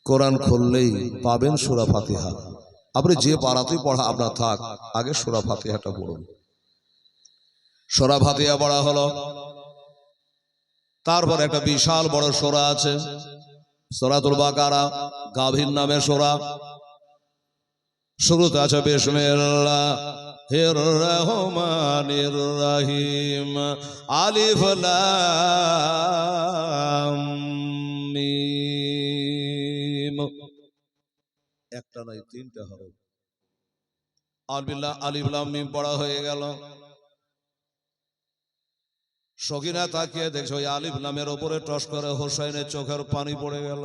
কোরআন খুললেই পাবেন সূরা ফাতিহা। আপনি যে পারাতেই পড়া আপনার থাক, আগে সূরা ফাতিহাটা পড়ুন। সূরা ফাতিহা পড়া হলো, তারপর একটা বিশাল বড় সূরা আছে সূরাতুল বাকারা, গাভীর নামে সূরা। শুরুতে আছে বিসমিল্লাহির রহমানির রহিম, আলিফ লাম মিম। একটা নয়, তিনটা হবে। আলিফ লাম মিম পড়া হয়ে গেল। সগিনা তাকিয়ে দেখছো ওই আলিফ লামের উপরে টস করে হোসাইনের চোখের পানি পড়ে গেল।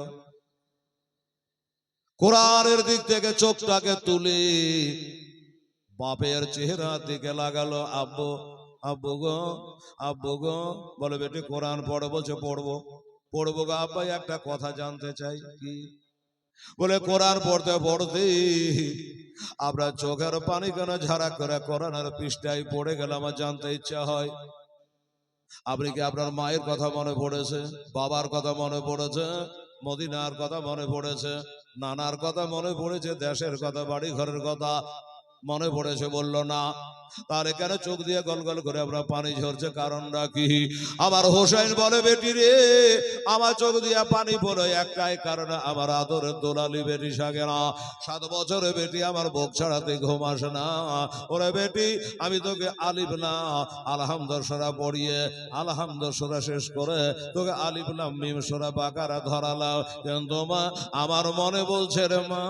কোরআনের দিক থেকে চোখটাকে তুলে বাপের চেহারা দিকে লাগালো। আব্বু আব্বু গো, আব্বু গো। বলে বেটি কোরআন পড়ো। বলছে পড়বো। পড়বো গো আব্বা, একটা কথা জানতে চাই। কি? বলে কোরআন পড়তে পড়তে আপনার চোখের পানি কেন ঝাড়া করে কোরআনের পৃষ্ঠায় পড়ে গেল, আমার জানতে ইচ্ছা হয়। আপনি কি আপনার মায়ের কথা মনে পড়েছে? বাবার কথা মনে পড়েছে? মদিনার কথা মনে পড়েছে? নানার কথা মনে পড়েছে? দেশের কথা, বাড়ি ঘরের কথা মনে পড়েছে? বলল না। তাহলে কেন চোখ দিয়ে গল গল করে আপনার পানি ঝরছে? কারণটা কি? আমার হোসেন বলে বেটি রে, আমার চোখ দিয়ে পানি পড়ে একটাই কারণ, আমার আদরের দোলালি বেটি সাগেনা। 7 বছরে বেটি আমার বুক ছাড়াতে ঘুম আসে না। ওরে বেটি, আমি তোকে আলিফ না আলহামদুলিল্লাহ সূরা পড়িয়ে আলহামদুলিল্লাহ সূরা শেষ করে তোকে আলিফ লাম মিম সূরা বাকারা ধরালাম, কিন্তু মা আমার মনে বলছে রে মা,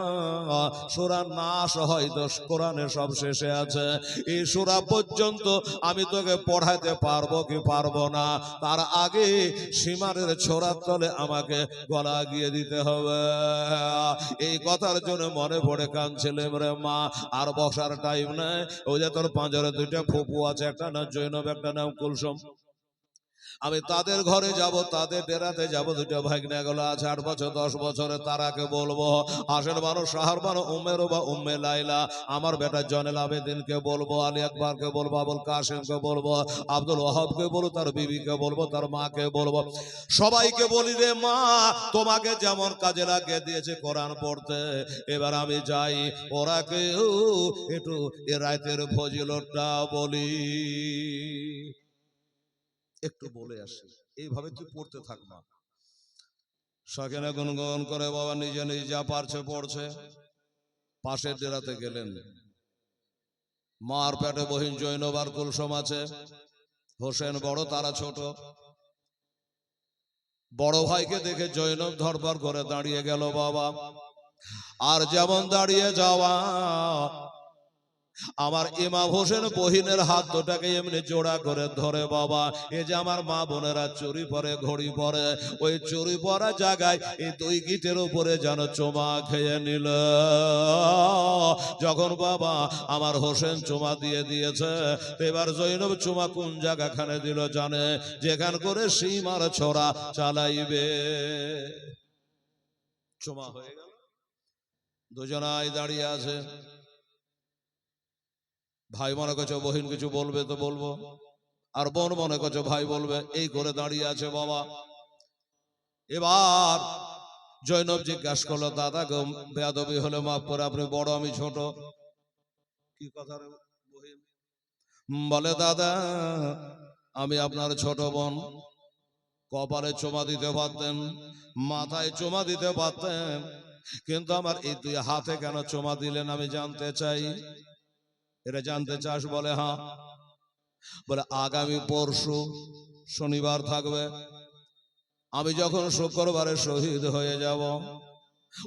সূরা নাস হয়তো কোরআনে সব শেষে আছে, এই সূরা পর্যন্ত আমি তোকে পড়াইতে পারবো কি পারবো না, তার আগে সীমারের ছোড়ার তলে আমাকে গলা গিয়ে দিতে হবে। এই কথার জন্য মনে পড়ে কাঁদছিলাম রে মা। আর বসার টাইম নাই। ওই যে তোর পাঁজরে 2টা ফুপু আছে, একটা নাম জৈনব, একটা নাম কুলসুম। আমি তাদের ঘরে যাব, তাদের ডেরাতে যাব। 2টা ভাগ্নে গুলো আছে 8 বছর 10 বছরে, তারাকে বলবো আসেন মানুষ শাহর বানো উম্মের বা উম্মে লাইলা। আমার বেটা জয়নুল আবেদিনকে বলবো, আলী আকবরকে বলবো, আবুল কাসিমকে বলবো, আব্দুল ওয়াহাবকে বলবো, তার বিবিকে বলবো, তার মাকে বলবো, সবাইকে বলি রে মা, তোমাকে যেমন কাজে লাগিয়ে দিয়েছে কোরআন পড়তে, এবার আমি যাই ওরাকে একটু এ রাতের ফজিলতটা বলি, একটু বলে আসি। এইভাবে তুই পড়তে থাক না। সেখানে গুনগুন করে বাবা নিজে নিজে যা পারছে পড়ছে। পাশের ডেরাতে গেলেন। মার পেটে বহিন জৈনব আর কুলসুম আছে। হোসেন বড়, তারা ছোট। বড় ভাইকে দেখে জৈনব ধরপর করে দাঁড়িয়ে গেল বাবা। আর যেমন দাঁড়িয়ে যাওয়া, আমার ইমাম হোসেন বহিনের হাত দুটাকে এমনি জোড়া করে ধরে বাবা। এই যে আমার মা বোনেরা চুরি পরে, ঘড়ি পরে, ওই চুরি পরা জায়গায় এই 2 গিটের উপরে যেন চুমা খেয়ে নিল। যখন বাবা আমার হোসেন চুমা দিয়ে দিয়েছে, এবার জৈনব চুমা কোন জায়গাখানে দিল জানে? যেখান করে সীমার ছোড়া চালাইবে। চুমা হয়ে গেল, দুজনাই দাঁড়িয়ে আছে। ভাই মনে করছে বহিন কিছু বলবে তো বলবো, আর বোন মনে করছে ভাই বলবে, এই করে দাঁড়িয়ে আছে বাবা। এবার জৈনব জিজ্ঞাসা করলো, দাদা গো বেয়াদবি হলে মাফ করে, আপনি বড় আমি ছোট। কি কথা রে বহিন? বলে দাদা আমি আপনার ছোট বোন, কপালে চুমা দিতে পারতেন, মাথায় চুমা দিতে পারতেন, কিন্তু আমার এই 2 হাতে কেন চুমা দিলেন আমি জানতে চাই। এটা জানতে চাস? বলে হ্যাঁ। বলে আগামী পরশু শনিবার থাকবে, আমি যখন শুক্রবারে শহীদ হয়ে যাব,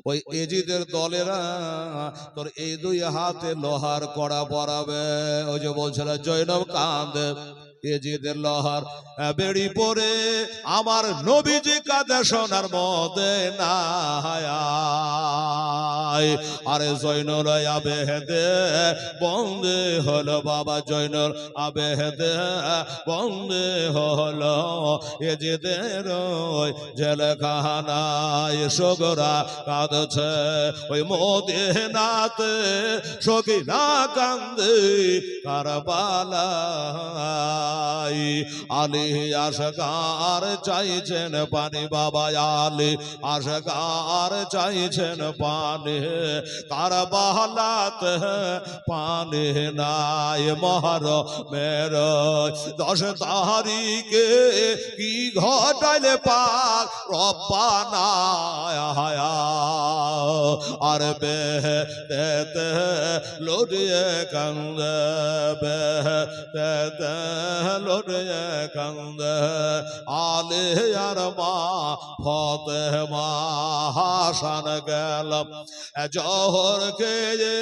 ওই এজিদের দলেরা তোর এই 2 হাতে লোহার কড়া পরাবে। ওই যে বলছিল জৈনব কাঁদে, এজিদের লোহার বেড়ি পরে আমার নবীজি কাঁদে সোনার মদিনায়। নাই। আরে জৈনুল আবেদে বন্দে হলো বাবা জৈনুল আবেদে বন্দে হলো এজিদের জেলখানায় সগরা কাঁদছে ওই মদিনাতে সকিনা কান্দে কারবালায়। আলী আশকার চাইছেন পানি বাবা আলী আশকার চাইছেন পানি কারবালাতে পানি নাই। মহরমের 10 তারিখে কি ঘটাইলে পাক রব্বানা আর বেহেতে লড়িয়ে কান্দে বেহেতে লড়িয়ে কান্দে আলে আর মা ফাতেমা হাসান গেল জহর খেয়ে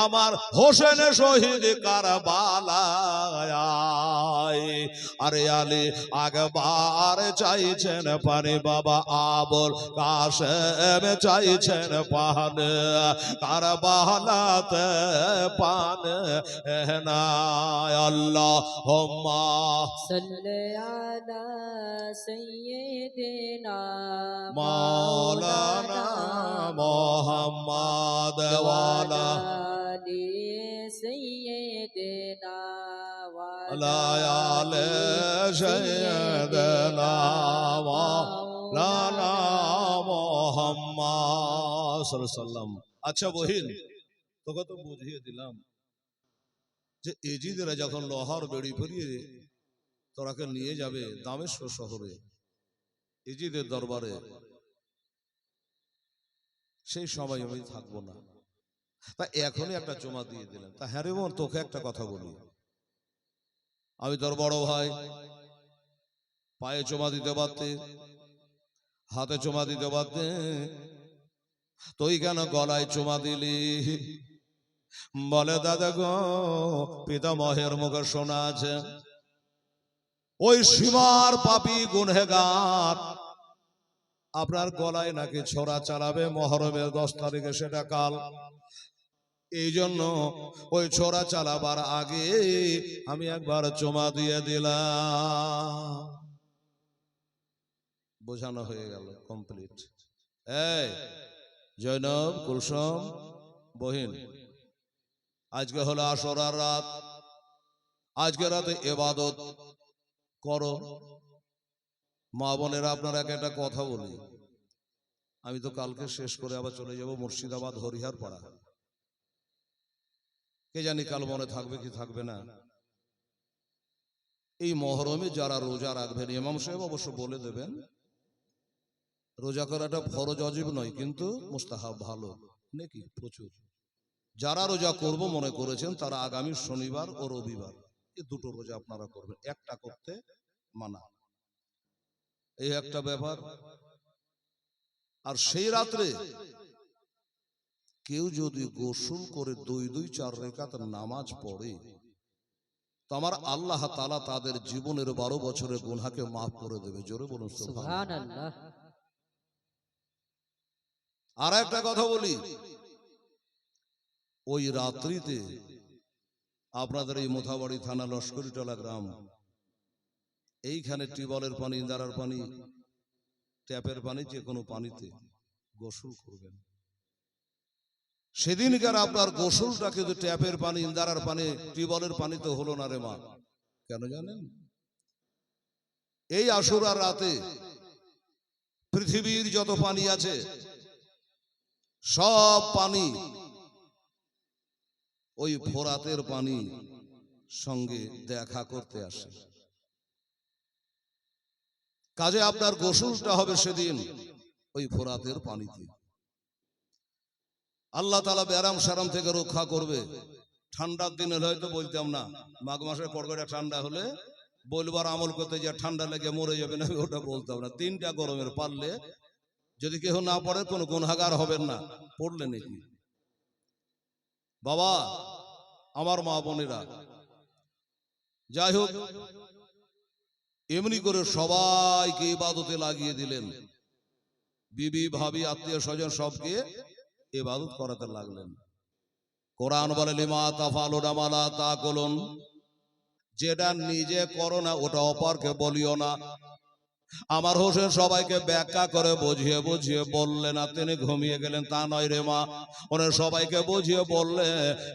আমার হোসেন শহীদ কারবালায়। আরে আলী আকবার চাইছেন পানি বাবা আবুল কাসেম চাইছেন পান কারবালাতে পান না। আল্লাহুম্মা সাল্লি আলা সাইয়্যিদিনা মাওলানা মুহাম্মদ ওয়া আলা আলি সাইয়্যিদিনা আলা আলি সাইয়্যিদিনা মাওলানা মুহাম্মদ সাল্লাল্লাহু আলাইহি ওয়াসাল্লাম। আচ্ছা বহিন, তোকে তো বুঝিয়ে দিলাম যে এজিদেরা যখন লোহার বেড়ি পরিয়ে তোরাকে নিয়ে যাবে দামেস্ক শহরে এজিদের দরবারে, সেই সময় আমি থাকবো না। তা এখনই একটা চুমা দিয়ে দিলেন। তা হ্যাঁ রে বোন, তোকে একটা কথা বলি, আমি তোর বড় ভাই, পায়ে চুমা দিতে পারতে, হাতে চুমা দিতে পারতে, তুই কেন গলায় চুমা দিলি? বলে দাদা গো, পিতামহের মুখে শোনা আছে ওই সীমার পাপী গুনহেগার আপনার গলায় নাকি ছোরা চালাবে মহরমের 10 তারিখে, সেটা কাল। এই জন্য ওই ছোরা চালাবার আগে আমি একবার চুমা দিয়ে দিলাম। বোঝানো হয়ে গেল, কমপ্লিট। এই জৈনব, কুলসুম, বহিন, আজকে হলো আশুরার রাত। আজকে রাতে ইবাদত করো। মা বোনেরা, আপনারা একটা কথা বলি, আমি তো কালকে শেষ করে আবার চলে যাব মুর্শিদাবাদ হরিহার পাড়া। কে জানি কাল মনে থাকবে কি থাকবে না। এই মহরমে যারা রোজা রাখবেন, ইমাম সাহেব অবশ্য বলে দেবেন, রোজা করাটা ফরজ অজিব নয়, কিন্তু মুস্তাহাব, ভালো নাকি প্রচুর। যারা রোজা করব মনে করেছেন তারা আগামী শনিবার ও রবিবার এই দুটো রোজা আপনারা করবেন, একটা করতে মানা, এই একটা ব্যাপার। আর সেই রাত্রে কেউ যদি গোসল করে 2-4 রাকাত নামাজ পড়ে, তো আমার আল্লাহ তাআলা তাদের জীবনের 12 বছরের গুনাহকে মাফ করে দেবে। জোরে বলুন সুবহানাল্লাহ। আর একটা কথা বলি, ওই রাত্রিতে আপনাদের এই মোথাবাড়ি থানা লস্করিটলা গ্রাম, এইখানে টিউবওয়েলের পানি, ইন্দারার পানি, ট্যাপের পানি, যে কোনো পানিতে গোসল করবেন। সেদিনকার আপনার গোসলটা কিন্তু ট্যাপের পানি, ইন্দারার পানি, টিউবওয়েলের পানিতে হলো না রে মা। কেন জানেন? এই আশুরার রাতে পৃথিবীর যত পানি আছে সব পানি ওই ফোরাতের পানি সঙ্গে দেখা করতে আসে। কাজে আপনার গোসলটা হবে সেদিন ওই ফোরাতের পানিতে। আল্লাহ তাআলা ব্যারাম সারাম থেকে রক্ষা করবে। ঠান্ডার দিনে হয়তো বলতাম না, মাঘ মাসে কড়কড়া ঠান্ডা হলে বলবার আমল করতে যে ঠান্ডা লেগে মরে যাবে না, ওটা বলতাম না। 3টা গরমের পারলে যদি কেউ না পড়ে কোনো গুনাহগার হবেন না, পড়লে নাকি। বাবা আমার মা বোনেরা, যাই হোক, এমনি করে সবাইকে ইবাদতে লাগিয়ে দিলেন। বিবি, ভাবি, আত্মীয় স্বজন সবকে ইবাদত করাতে লাগলেন। কোরআন বলে লিমা তাফালুনা মা লা তাকুলুন, যেটা নিজে করো না ওটা অপরকে বলিও না। আমার হোসেন সবাইকে ব্যাখ্যা করে বুঝিয়ে বুঝিয়ে বললেন, না তিনি ঘুমিয়ে গেলেন তা নয় রে মা, উনি সবাইকে বুঝিয়ে বললে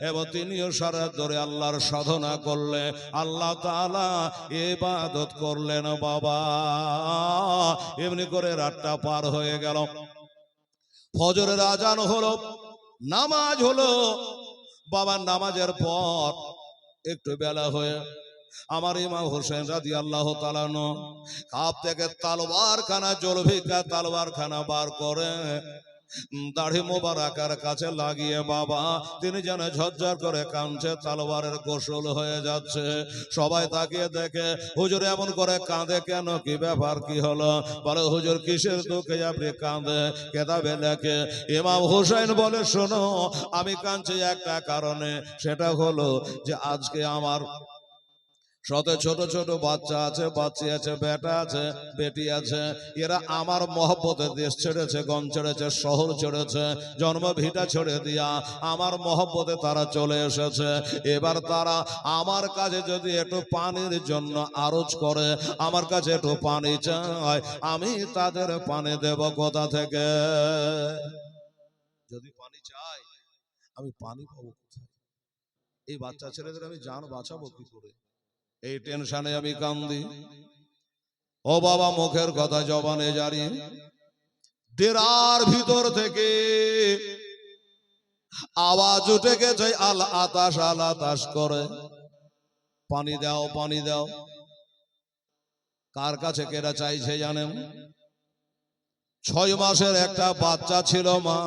এবং তিনিও সারা ধরে আল্লাহর সাধনা করলে, আল্লাহ তাআলা ইবাদত করলেন বাবা। এমনি করে রাতটা পার হয়ে গেল। ফজরের আজান হলো, নামাজ হলো। বাবা নামাজের পর একটু বেলা হয়ে আমার ইমাম হোসেন রাদিয়াল্লাহু তাআলা আনহু কাপ থেকে তলোয়ার খানা, জলভিকা তলোয়ার খানা বার করে দাড়ি মোবারকার কাছে লাগিয়ে বাবা তিনি যেন ঝরঝর করে কাঁদছে, তলোয়ারের গোসল হয়ে যাচ্ছে। সবাই তাকিয়ে দেখে হুজুর এমন করে কাঁদে কেন, কি ব্যাপার, কি হলো? বলে হুজুর কিসের দুঃখে আপনি কাঁদে? কেতাবে লেখে ইমাম হোসেন বলে শোনো, আমি কাঁদছি একটা কারণে, সেটা হলো যে আজকে আমার সাথে ছোট ছোট বাচ্চা আছে, বাচ্চি আছে, বেটা আছে, বেটি আছে, এরা আমার মহব্বতে দেশ ছেড়েছে, গম ছেড়েছে, শহর ছেড়েছে, জন্ম ভিটা ছেড়ে দিয়া আমার মহব্বতে তারা চলে এসেছে। এবার তারা আমার কাছে যদি একটু পানির জন্য আরজ করে, আমার কাছে একটু পানি চায়, আমি তাদের পানি দেব কোথা থেকে? যদি পানি চাই আমি পানি পাবো কোথায়? এই বাচ্চা ছেলেদের আমি জান বাঁচাবো কি করে? এই টেনশনে আমি কান্দি। ও বাবা মুখের কথা জবানে জারি। ডেরার ভিতর থেকে আওয়াজ উঠে গেছে আল আতাশ করে, পানি দাও পানি দাও। কার কাছে কেরা চাইছে জানেন? 6 মাসের একটা বাচ্চা ছিল মা,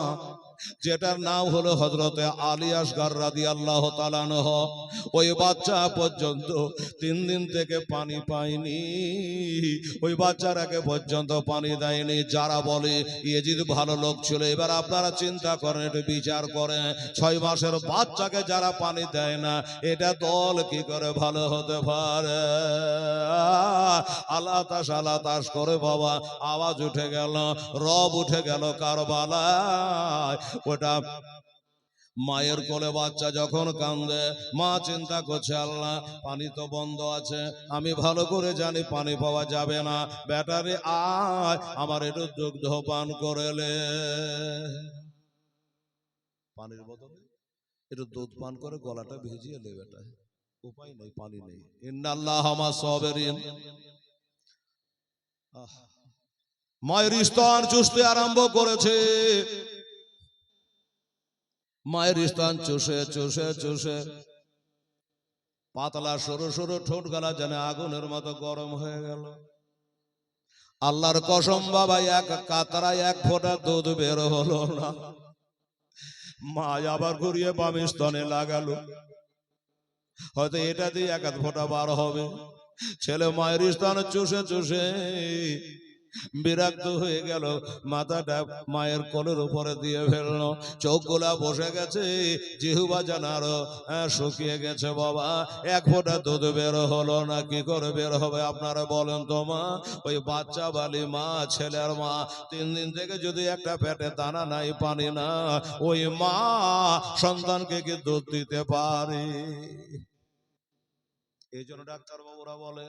যেটার নাম হলো হযরতে আলী আসগর রাদিয়াল্লাহু তাআলা আনহু। ওই বাচ্চা পর্যন্ত 3 দিন থেকে পানি পায়নি, ওই বাচ্চার আগে পর্যন্ত পানি দেয়নি। যারা বলে ইয়েজিদ ভালো লোক ছিল, এবার আপনারা চিন্তা করেন, একটু বিচার করেন, 6 মাসের বাচ্চাকে যারা পানি দেয় না, এটা দল কি করে ভালো হতে পারে? আল্লাহ তাশ করে বাবা আওয়াজ উঠে গেল, রব উঠে গেল কারবালায়। ওটা মায়ের কোলে বাচ্চা যখন কান্দে, মা চিন্তা করছে আল্লাহ পানি তো বন্ধ আছে, আমি ভালো করে জানি পানি পাওয়া যাবে না, ব্যাটারে আয় আমার একটু দুগ্ধ পান করেলে। পানির বদলে একটু দুধ পান করে গলাটা ভিজিয়ে লে বেটা, উপায় নেই, পানি নেই। ইন্নাল্লাহ মা সাবিরিন। মায়ের স্তন চুষতে আরম্ভ করেছে, মায়ের স্তন চুষে চুষে চুষে পাতলা সরু সরু ঠোঁট গলা যেন আগুনের মতো গরম হয়ে গেল। আল্লাহর কসম বাবা, এক কাতরায় 1 ফোঁটা দুধ বের হলো না। মা আবার ঘুরিয়ে বাম স্তনে লাগালো, হয়তো এটা দিয়ে 1 ফোঁটা বার হবে। ছেলে মায়ের স্তন চুষে চুষে বিরক্ত হয়ে গেল, মাথাটা মায়ের কোলের উপরে দিয়ে ফেললো, চোখগুলা বসে গেছে, জিহ্বা যেন আরো শুকিয়ে গেছে। বাবা 1 ফোঁটা দুধ বের হলো না, কি করে বের হবে আপনারা বলেন তো মা? ওই বাচ্চা বালি মা, ছেলের মা, 3 দিন থেকে যদি একটা পেটে দানা নাই, পানি না, ওই মা সন্তানকে কি দুধ দিতে পারে? এই জন্য ডাক্তার বাবুরা বলে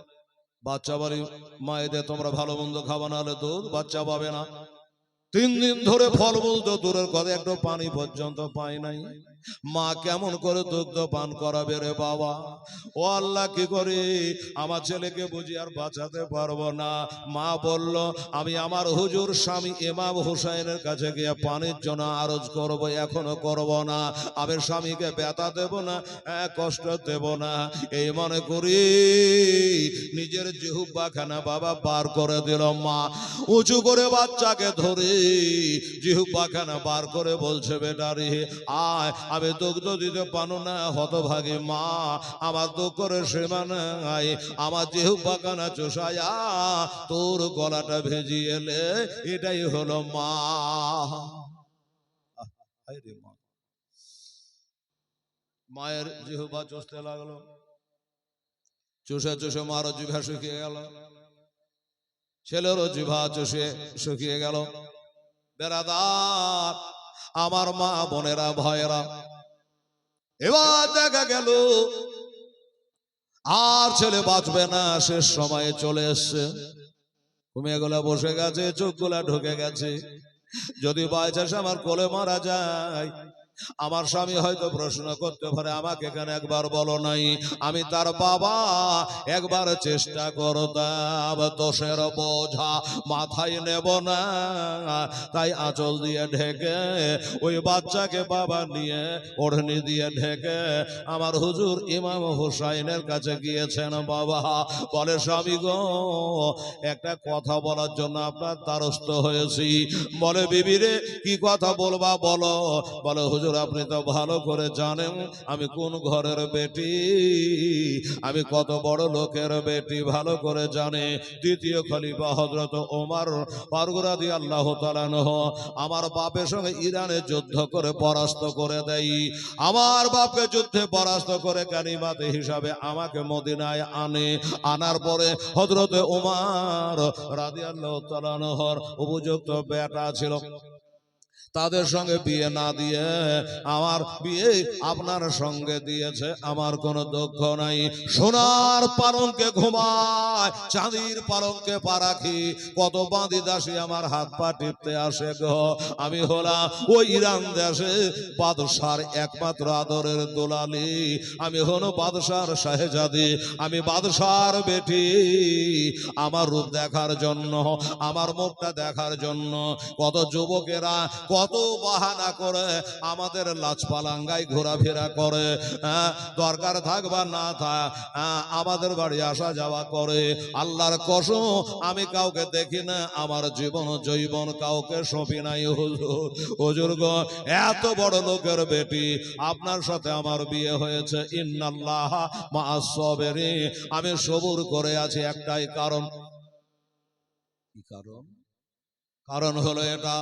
বাচ্চা বাড়ি মায়েদের তোমরা ভালো মন্দ খাওয়া, না হলে দুধ বাচ্চা পাবে না। 3 দিন ধরে ফলমূল তো দূরের কথা, একটু পানি পর্যন্ত পায় নাই। মা কেমন করে দুগ্ধ পান করাবে রে বাবা? ও আল্লাহ, কি করে আমার ছেলেকে বুঝি আর বাঁচাতে পারবো না। মা বলল আমি আমার হুজুর স্বামী ইমাম হুসাইনের কাছে গিয়ে পানির জন্য আরজ করব, এখনো করব না। আমি স্বামীকে ব্যথা দেব না, কষ্ট দেব না, এই মনে করি নিজের জিহ্বাখানা বাবা বার করে দিল। মা উঁচু করে বাচ্চাকে ধরে জিহ্বাখানা বার করে বলছে বেটারি আয়, আমি দুগ্ধ দিতে পারো না হতভাগী মা, আমার দুঃখের সীমা নাই, আমার জিহ্বাখানা চুষায়া তোর গলাটা ভেজিয়ে এলে, এটাই হলো মা। মায়ের জিহ্বা চুষতে লাগলো, চুষে চুষে মারও জিভা শুকিয়ে গেল, ছেলেরও জিভা চুষে শুকিয়ে গেল। বেরাদার আমার মা বোনেরা ভাইয়েরা, এবার দেখা গেল আর ছেলে বাঁচবে না, শেষ সময়ে চলে এসছে, ঘুমিয়ে বসে গেছে, চোখগুলা ঢুকে গেছে। যদি বাইচাস আমার কোলে মারা যায়, আমার স্বামী হয়তো প্রশ্ন করতে পারে আমাকে কেন একবার বলো নাই, আমি তার বাবা, একবার চেষ্টা করতাম, দোষের বোঝা মাথায় নেব না, তাই আঁচল দিয়ে ঢেকে ওই বাচ্চাকে বাবা নিয়ে ওড়নি দিয়ে ঢেকে আমার হুজুর ইমাম হুসাইনের কাছে গিয়েছেন। বাবা বলে, স্বামী গো, একটা কথা বলার জন্য আপনার দ্বারস্থ হয়েছি। বলে, বিবি রে, কি কথা বলবা বলো। বলে, হুজুর আপনি তো ভালো করে জানেন আমি কোন ঘরের বেটি, আমি কত বড় লোকের বেটি, ভালো করে জানে। দ্বিতীয় খলিফা হযরত ওমর ফারুক রাদিয়াল্লাহু তাআলা আনহু আমার বাপের সঙ্গে ইরানে যুদ্ধ করে পরাস্ত করে দেয়। আমার বাপকে যুদ্ধে পরাস্ত করে গানিমত হিসাবে আমাকে মদিনায় আনে। আনার পরে হযরত ওমর রাদিয়াল্লাহু তাআলা আনহুর উপযুক্ত বেটা ছিল, তাদের সঙ্গে বিয়ে না দিয়ে আমার বিয়ে আপনার সঙ্গে দিয়েছে, আমার কোনো দুঃখ নাই। সোনার পালঙ্কে ঘুমায়, চাঁদির পালঙ্কে পা রাখি, কত বাঁধি দাসী আমার হাত পা টিপতে আসে গো। আমি হলাম ওই ইরান দেশে বাদশার একমাত্র আদরের দোলালি, আমি হলো বাদশার শাহজাদি, আমি বাদশার বেটি। আমার রূপ দেখার জন্য, আমার মুখটা দেখার জন্য কত যুবকেরা কত বাহানা করে আমাদের লাজপালাঙ্গায় ঘোরাফেরা করে, দরকার থাক বা না থাক আমাদের বাড়ি আসা যাওয়া করে। আল্লাহর কসম আমি কাউকে দেখি না, আমার জীবন জৈবন কাউকে সঁপি নাই। হুজুর, হুজুর গো, এত বড় লোকের বেটি, আপনার সাথে আমার বিয়ে হয়েছে, ইন্নাল্লাহ মা'আস সাবিরিন, আমি সবুর করে আছি একটাই কারণ। কি কারণ? কারণ হলো এটা,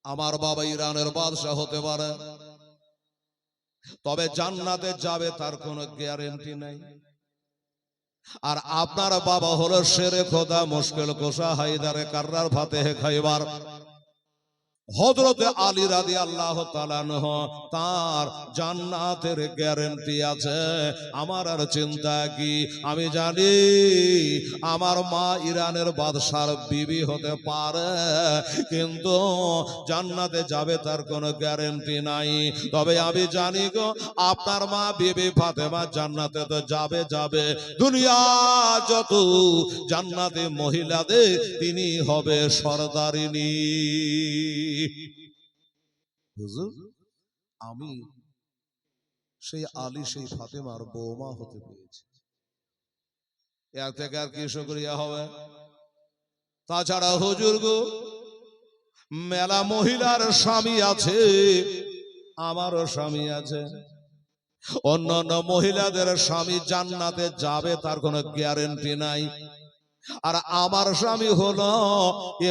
আমার বাবা ইরানের বাদশাহ হতে পারে, তবে জান্নাতে যাবে তার কোনো গ্যারান্টি নাই। আর আপনার বাবা হলো শেরে খোদা, মুশকিল কোশা, হায়দারে কাররার, ফাতেহে খাইবার, হযরতে আলী রাদিয়াল্লাহু তাআলা আনহু, তার জান্নাতের গ্যারান্টি আছে। আমার আর চিন্তা কি, আমি জানি আমার মা ইরানের বাদশার বিবি হতে পারে, কিন্তু জান্নাতে যাবে তার কোনো গ্যারান্টি নাই। তবে আমি জানি গো, আপনার মা বিবি ফাতেমা জান্নাতে তো যাবে যাবে, দুনিয়া যত জান্নাতে মহিলাদের তিনি হবে সরদারিনী। হুজুর, আমি সেই আলী সেই ফাতেমার বৌমা হতে পেরেছি, এর থেকে আর কি শুকরিয়া হবে। তাছাড়া হুজুর গো, মেলা মহিলার স্বামী আছে, আমারও স্বামী আছে, অন্যান্য মহিলাদের স্বামী জান্নাতে যাবে তার কোনো গ্যারান্টি নাই। আর আমার স্বামী হলো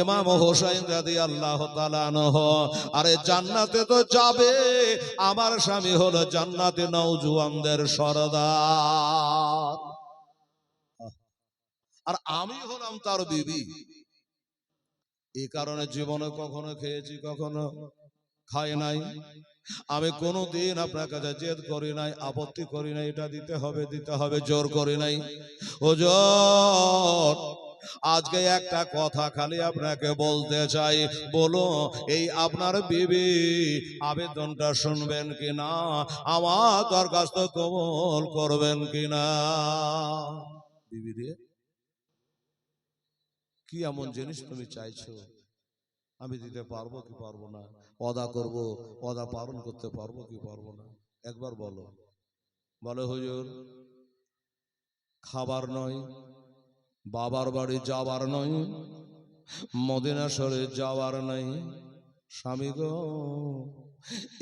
ইমাম হুসাইন রাদিয়াল্লাহু তাআলা আনহু, আরে জান্নাতে তো যাবে, আমার স্বামী হলো জান্নাতে নওজোয়ানদের সরদার, আর আমি হলাম তার বিবি। এই কারণে জীবনে কখনো খেয়েছি, কখনো খাই নাই। আমি কোনোদিন আপনার কাছে জেদ করি নাই, আপত্তি করি নাই, এটা দিতে হবে দিতে হবে, জোর করি নাই। হুজুর, আজকে একটা কথা খালি আপনাকে বলতে চাই, বলো এই আপনার বিবি আবেদনটা শুনবেন কিনা, আমার দরখাস্ত কবুল করবেন কিনা। বিবি রে, কি এমন জিনিস তুমি চাইছো, আমি দিতে পারবো কি পারবো না, ওয়াদা করব, ওয়াদা পালন করতে পারবো কি পারবো না, একবার বলো। বলে, হুজুর খাবার নয়, বাবার বাড়ি যাওয়ার নয়, মদিনা শরীফ যাওয়ার নাই, স্বামী গো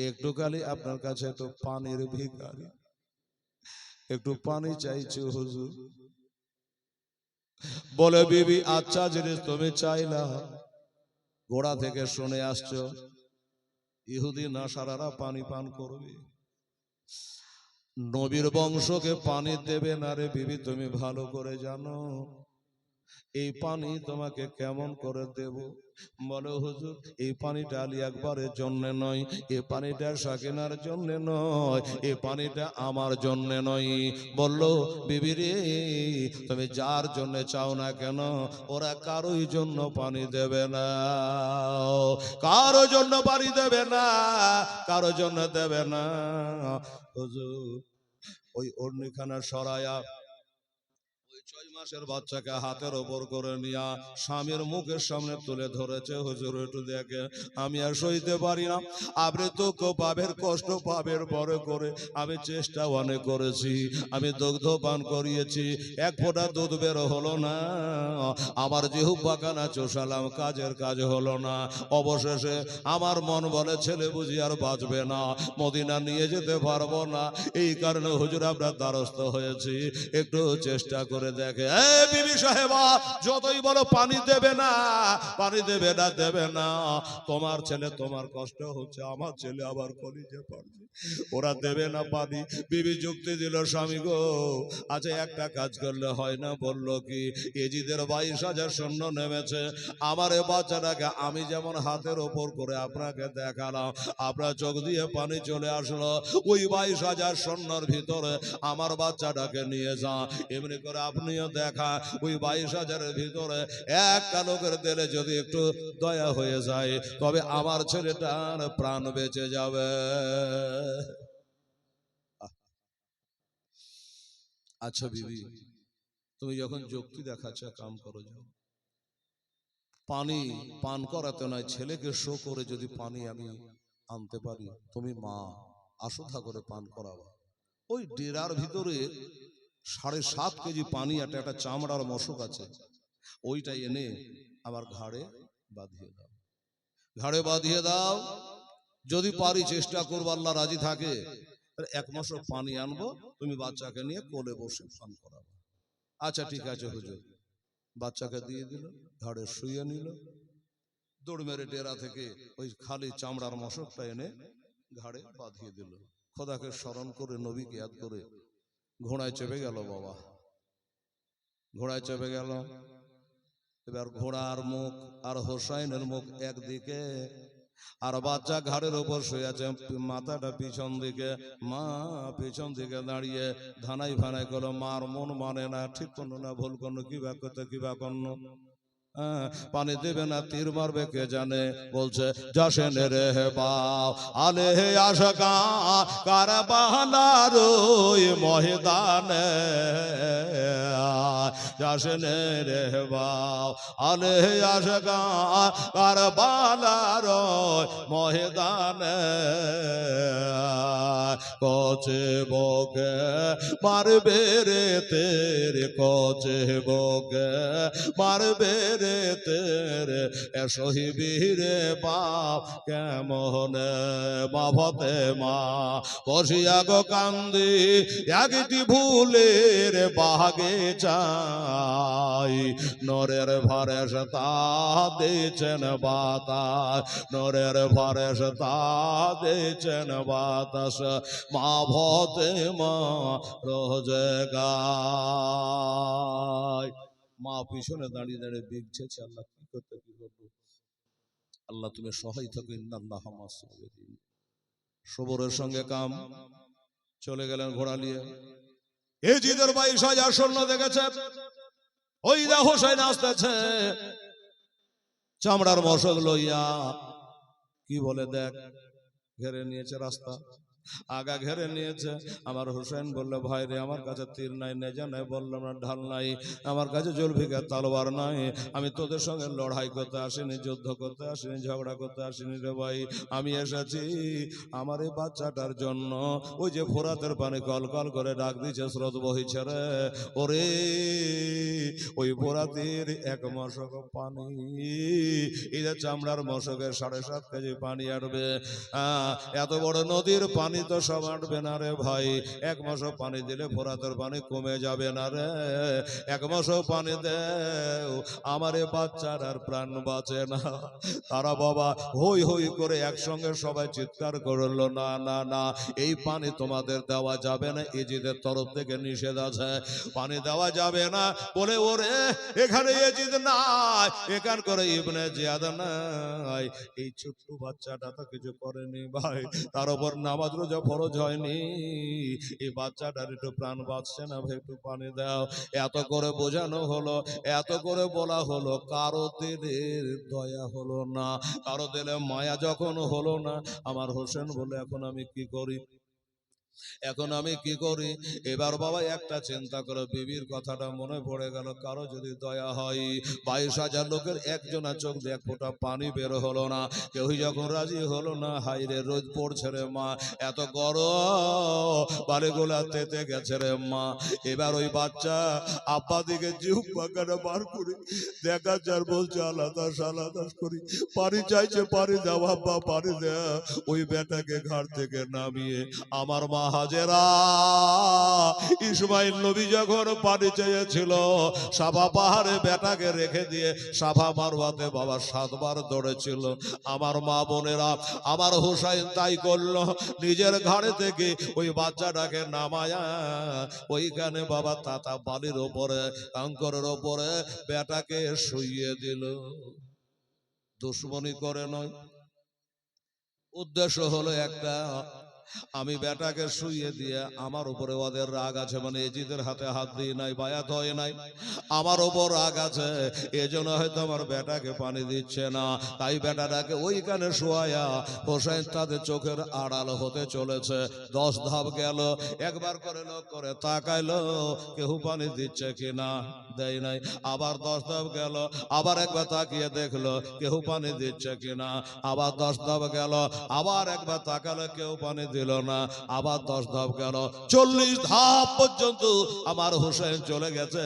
একটু খালি আপনার কাছে একটু পানির ভিখারি, একটু পানি চাইছো হুজুর। বলে, বিবি আচ্ছা জিনিস তুমি চাইলা, গোড়া থেকে শুনে আসছো ইহুদি নাসারারা পানি পান করবে, নবীর বংশকে পানি দেবে না রে বিবি, তুমি ভালো করে জানো। এই পানি তোমাকে কেমন করে দেব? বলো হুজুর, এই পানিটা আলী আকবরের জন্য নয়, এই পানিটা সাকিনার জন্য নয়, এই পানিটা আমার জন্য নয়। বললো বিবি রে, তুমি যার জন্য চাও না কেন, ওরা কারোই জন্য পানি দেবে না, কারো জন্য পানি দেবে না, কারো জন্য দেবে না। হুজুর ওই অর্ণিখানা সরায়া 6 মাসের বাচ্চাকে হাতের ওপর করে নিয়া স্বামীর মুখের সামনে তুলে ধরেছে। হুজুর একটু দেখে, আমি আর সইতে পারি না, আপনি দুঃখ পাবের, কষ্ট পাবের বড় করে আমি চেষ্টা অনেক করেছি, আমি দুগ্ধ পান করিয়েছি, এক ফোঁটা দুধ বের হলো না, আমার জিহ্বা কানা চোষালাম, কাজের কাজ হলো না। অবশেষে আমার মন বলে ছেলে বুঝি আর বাঁচবে না, মদিনা নিয়ে যেতে পারবো না, এই কারণে হুজুর আপনার দ্বারস্থ হয়েছি, একটু চেষ্টা করে দেখে। এই বিবি সাহেবা, যতই বলো পানি দেবে না, পানি দেবে না, দেবে না, তোমার ছেলে তোমার কষ্ট হচ্ছে, আমার ছেলে আবার কলিজে পড়ছে, ওরা দেবে না পানি। বিবি যুক্তি দিল, স্বামী গো আচ্ছা একটা কাজ করলে হয় না? বলল কি, এজিদের 22,000 সৈন্য নেমেছে, আমার এ বাচ্চাটাকে আমি যেমন হাতের ওপর করে আপনাকে দেখালাম, আপনার চোখ দিয়ে পানি চলে আসলো, ওই 22,000 সৈন্যর ভিতরে আমার বাচ্চাটাকে নিয়ে যা, এমনি করে আপনিও দেখা, ওই 22,000-এর ভিতরে একটা লোকের দিলে যদি একটু দয়া হয়ে যায়, তবে আমার ছেলেটার প্রাণ বেঁচে যাবে। আচ্ছা বিবি, তুমি যখন যুক্তি দেখাচ্ছ, কাম করো, যাও পানি পান করাতে নয়, ছেলেকে শো করে যদি পানি আমি আনতে পারি, তুমি মা আশোথা করে পান করাবা। ওই ডেরার ভিতরে 7.5 কেজি পানি, একটা চামড়ার মশক আছে, ওইটা এনে আমার ঘাড়ে বাঁধিয়ে দাও, ঘাড়ে বাঁধিয়ে দাও, যদি পারি চেষ্টা করবো, আল্লাহ রাজি থাকে 1 মশক পানি আনবো, তুমি বাচ্চাকে নিয়ে কোলে বসে পান করাবো। আচ্ছা ঠিক আছে হুজুর। বাচ্চাকে দিয়ে দিল, ঘাড়ে শুয়ে নিল, দৌড় মেরে ডেরা থেকে ওই খালি চামড়ার মশকটা এনে ঘাড়ে বাঁধিয়ে দিল। খোদাকে স্মরণ করে, নবীকে ইয়াদ করে ঘোড়ায় চেপে গেল। বাবা ঘোড়ায় চেপে গেল। এবার ঘোড়ার মুখ আর হোসাইনের মুখ একদিকে, আর বাচ্চা ঘাড়ের উপর শুয়ে আছে, মাথাটা পিছন দিকে, মা পিছন দিকে দাঁড়িয়ে ধানাই ফানাই করলো, মার মন মানে না, ঠিক করলো না, ভুল করলো, কিবা করতে কিবা করলো, পানি দেবে না, তীর মারবে কে জানে। বলছে যাসেন রে বাপ আলে আশকা কারবালার ওই ময়দানে, যাসেন রে বাপ আলে আশকা কারবালার ওই ময়দানে, কচে বকে মারবে রে তেরে, কচে বকে মারবে রে তেরে, শহীবীরে বাপ কেমন বাবতে মা বসিয়া গো কান্দি, একটি ভুলের বাগে চাই, নরের ভরেশ তা দিয়েছেন বাতাস, নরের ভরেশ তা দিয়েছেন বাতাস, মা ভতে মা রোজগার। মা পিছনে দাঁড়িয়ে দাঁড়িয়ে বিগছে, আল্লাহ কি করতে কি করবো, আল্লাহ তুমি সহায় থাকো, ইন্নাল্লাহ মাস সাবিরিন। সবরের সঙ্গে কাম। চলে গেলেন ঘোড়া নিয়ে। এজিদের 22,000 সৈন্য দেখেছে, ওই দা হোসেন আসতেছে চামড়ার মশক লইয়া, কি বলে দেখ, ঘেরে নিয়েছে রাস্তা, আগা ঘেরে নিয়েছে। আমার হোসেন বললো, ভাই রে আমার কাছে তীর নাই, নেজা নাই, বললাম না ঢাল নাই, আমার কাছে জুলফিকার তালবার নাই, আমি তোদের সঙ্গে লড়াই করতে আসিনি, যুদ্ধ করতে আসিনি, ঝগড়া করতে আসিনি রে ভাই, আমি এসেছি আমার এই বাচ্চাটার জন্য। ওই যে ফোরাতের পানি কল কল করে ডাক দিচ্ছে, স্রোত বহিছে রে, ওরে ওই ফোরাতের 1 মশক পানি, এই চামড়ার মশকের 7.5 কেজি পানি আসবে, এত বড় নদীর পানি পানি তো সব আটবে না রে ভাই, এক মাসও পানি দিলে ফোরাতের পানি কমে যাবে না রে, এক মাসও পানি দেও আমার এ বাচ্চার আর প্রাণ বাঁচে না। তারা বাবা হই হই করে একসঙ্গে সবাই চিৎকার করলো, না না না, এই পানি তোমাদের দেওয়া যাবে না, এজিদের তরফ থেকে নিষেধ আছে, পানি দেওয়া যাবে না। বলে ওরে এখানে এজিদ নাই, এখান করে ইবনে জিয়াদ নাই, এই ছোট্ট বাচ্চাটা তো কিছু করেনি ভাই, তার উপর নামাজ রোজা ফরজ হয়নি, এই বাচ্চাটার একটু প্রাণ বাঁচছে না ভাই, একটু পানি দাও। এত করে বোঝানো হলো, এত করে বলা হলো, কারো দিলের দয়া হলো না, কারো দিলে মায়া যখন হলো না, আমার হোসেন বলে এখন আমি কি করি, এখন আমি কি করি? এবার বাবা একটা চিন্তা করে বিবির কথাটা মনে পড়ে গেল, কারো যদি দয়া হয়, 22,000 লোকের একজনা চোখ দিয়ে এক ফোঁটা পানি বের হলো না, কেউই যখন রাজি হলো না, হাইরে রোদ পড়ছে রে মা, এত গরম বাড়িগুলা তেতে গেছে রে মা। এবার ওই বাচ্চা আব্বা দিকে জিউ পাকাটা বার করে দেখা যার বলছে আলাদাস আলাদাস করি, পানি চাইছে, পানি দাও আব্বা, পানি দেয়া। ওই বেটাকে ঘাট থেকে নামিয়ে আমার মা হাজেরা, ইসমাইল নবী যখন পানি চেয়েছিল সাফা পাহাড়ে বেটাকে রেখে দিয়ে সাফা মারওয়াতে বাবা 7 বার দৌড়েছিল। আমার মা বোনেরা, আমার হুসাইন তাই করলো, নিজের ঘাড়ে থেকে ওই বাচ্চাটাকে নামায়া ওইখানে বাবা তাতা বালির ওপরে, কাঙ্করের ওপরে বেটাকে শুইয়ে দিল। দুশ্মনী করে নয়, উদ্দেশ্য হলো একটা, আমি বেটাকে শুইয়ে দিয়ে আমার উপরে ওদের রাগ আছে, মানে এজিদের হাতে হাত দিয়ে নাই, বায়াত হয় নাই, আমার ওপর রাগ আছে, এজন্য হয়তো আমার বেটাকে পানি দিচ্ছে না, তাই বেটাটাকে ওইখানে শোয়ায়া হোসেন তাদের চোখের আড়াল হতে চলেছে। 10 ধাপ গেল, একবার করে লোক করে তাকাইলো কেউ পানি দিচ্ছে কিনা, দেয় নাই। আবার 10 ধাপ গেল, আবার একবার তাকিয়ে দেখলো কেউ পানি দিচ্ছে কিনা, আবার 10 ধাপ গেল, আবার একবার তাকালো কেউ পানি দিল না, আবার 10 ধাপ গেল, 40 ধাপ পর্যন্ত আমার হোসেন চলে গেছে,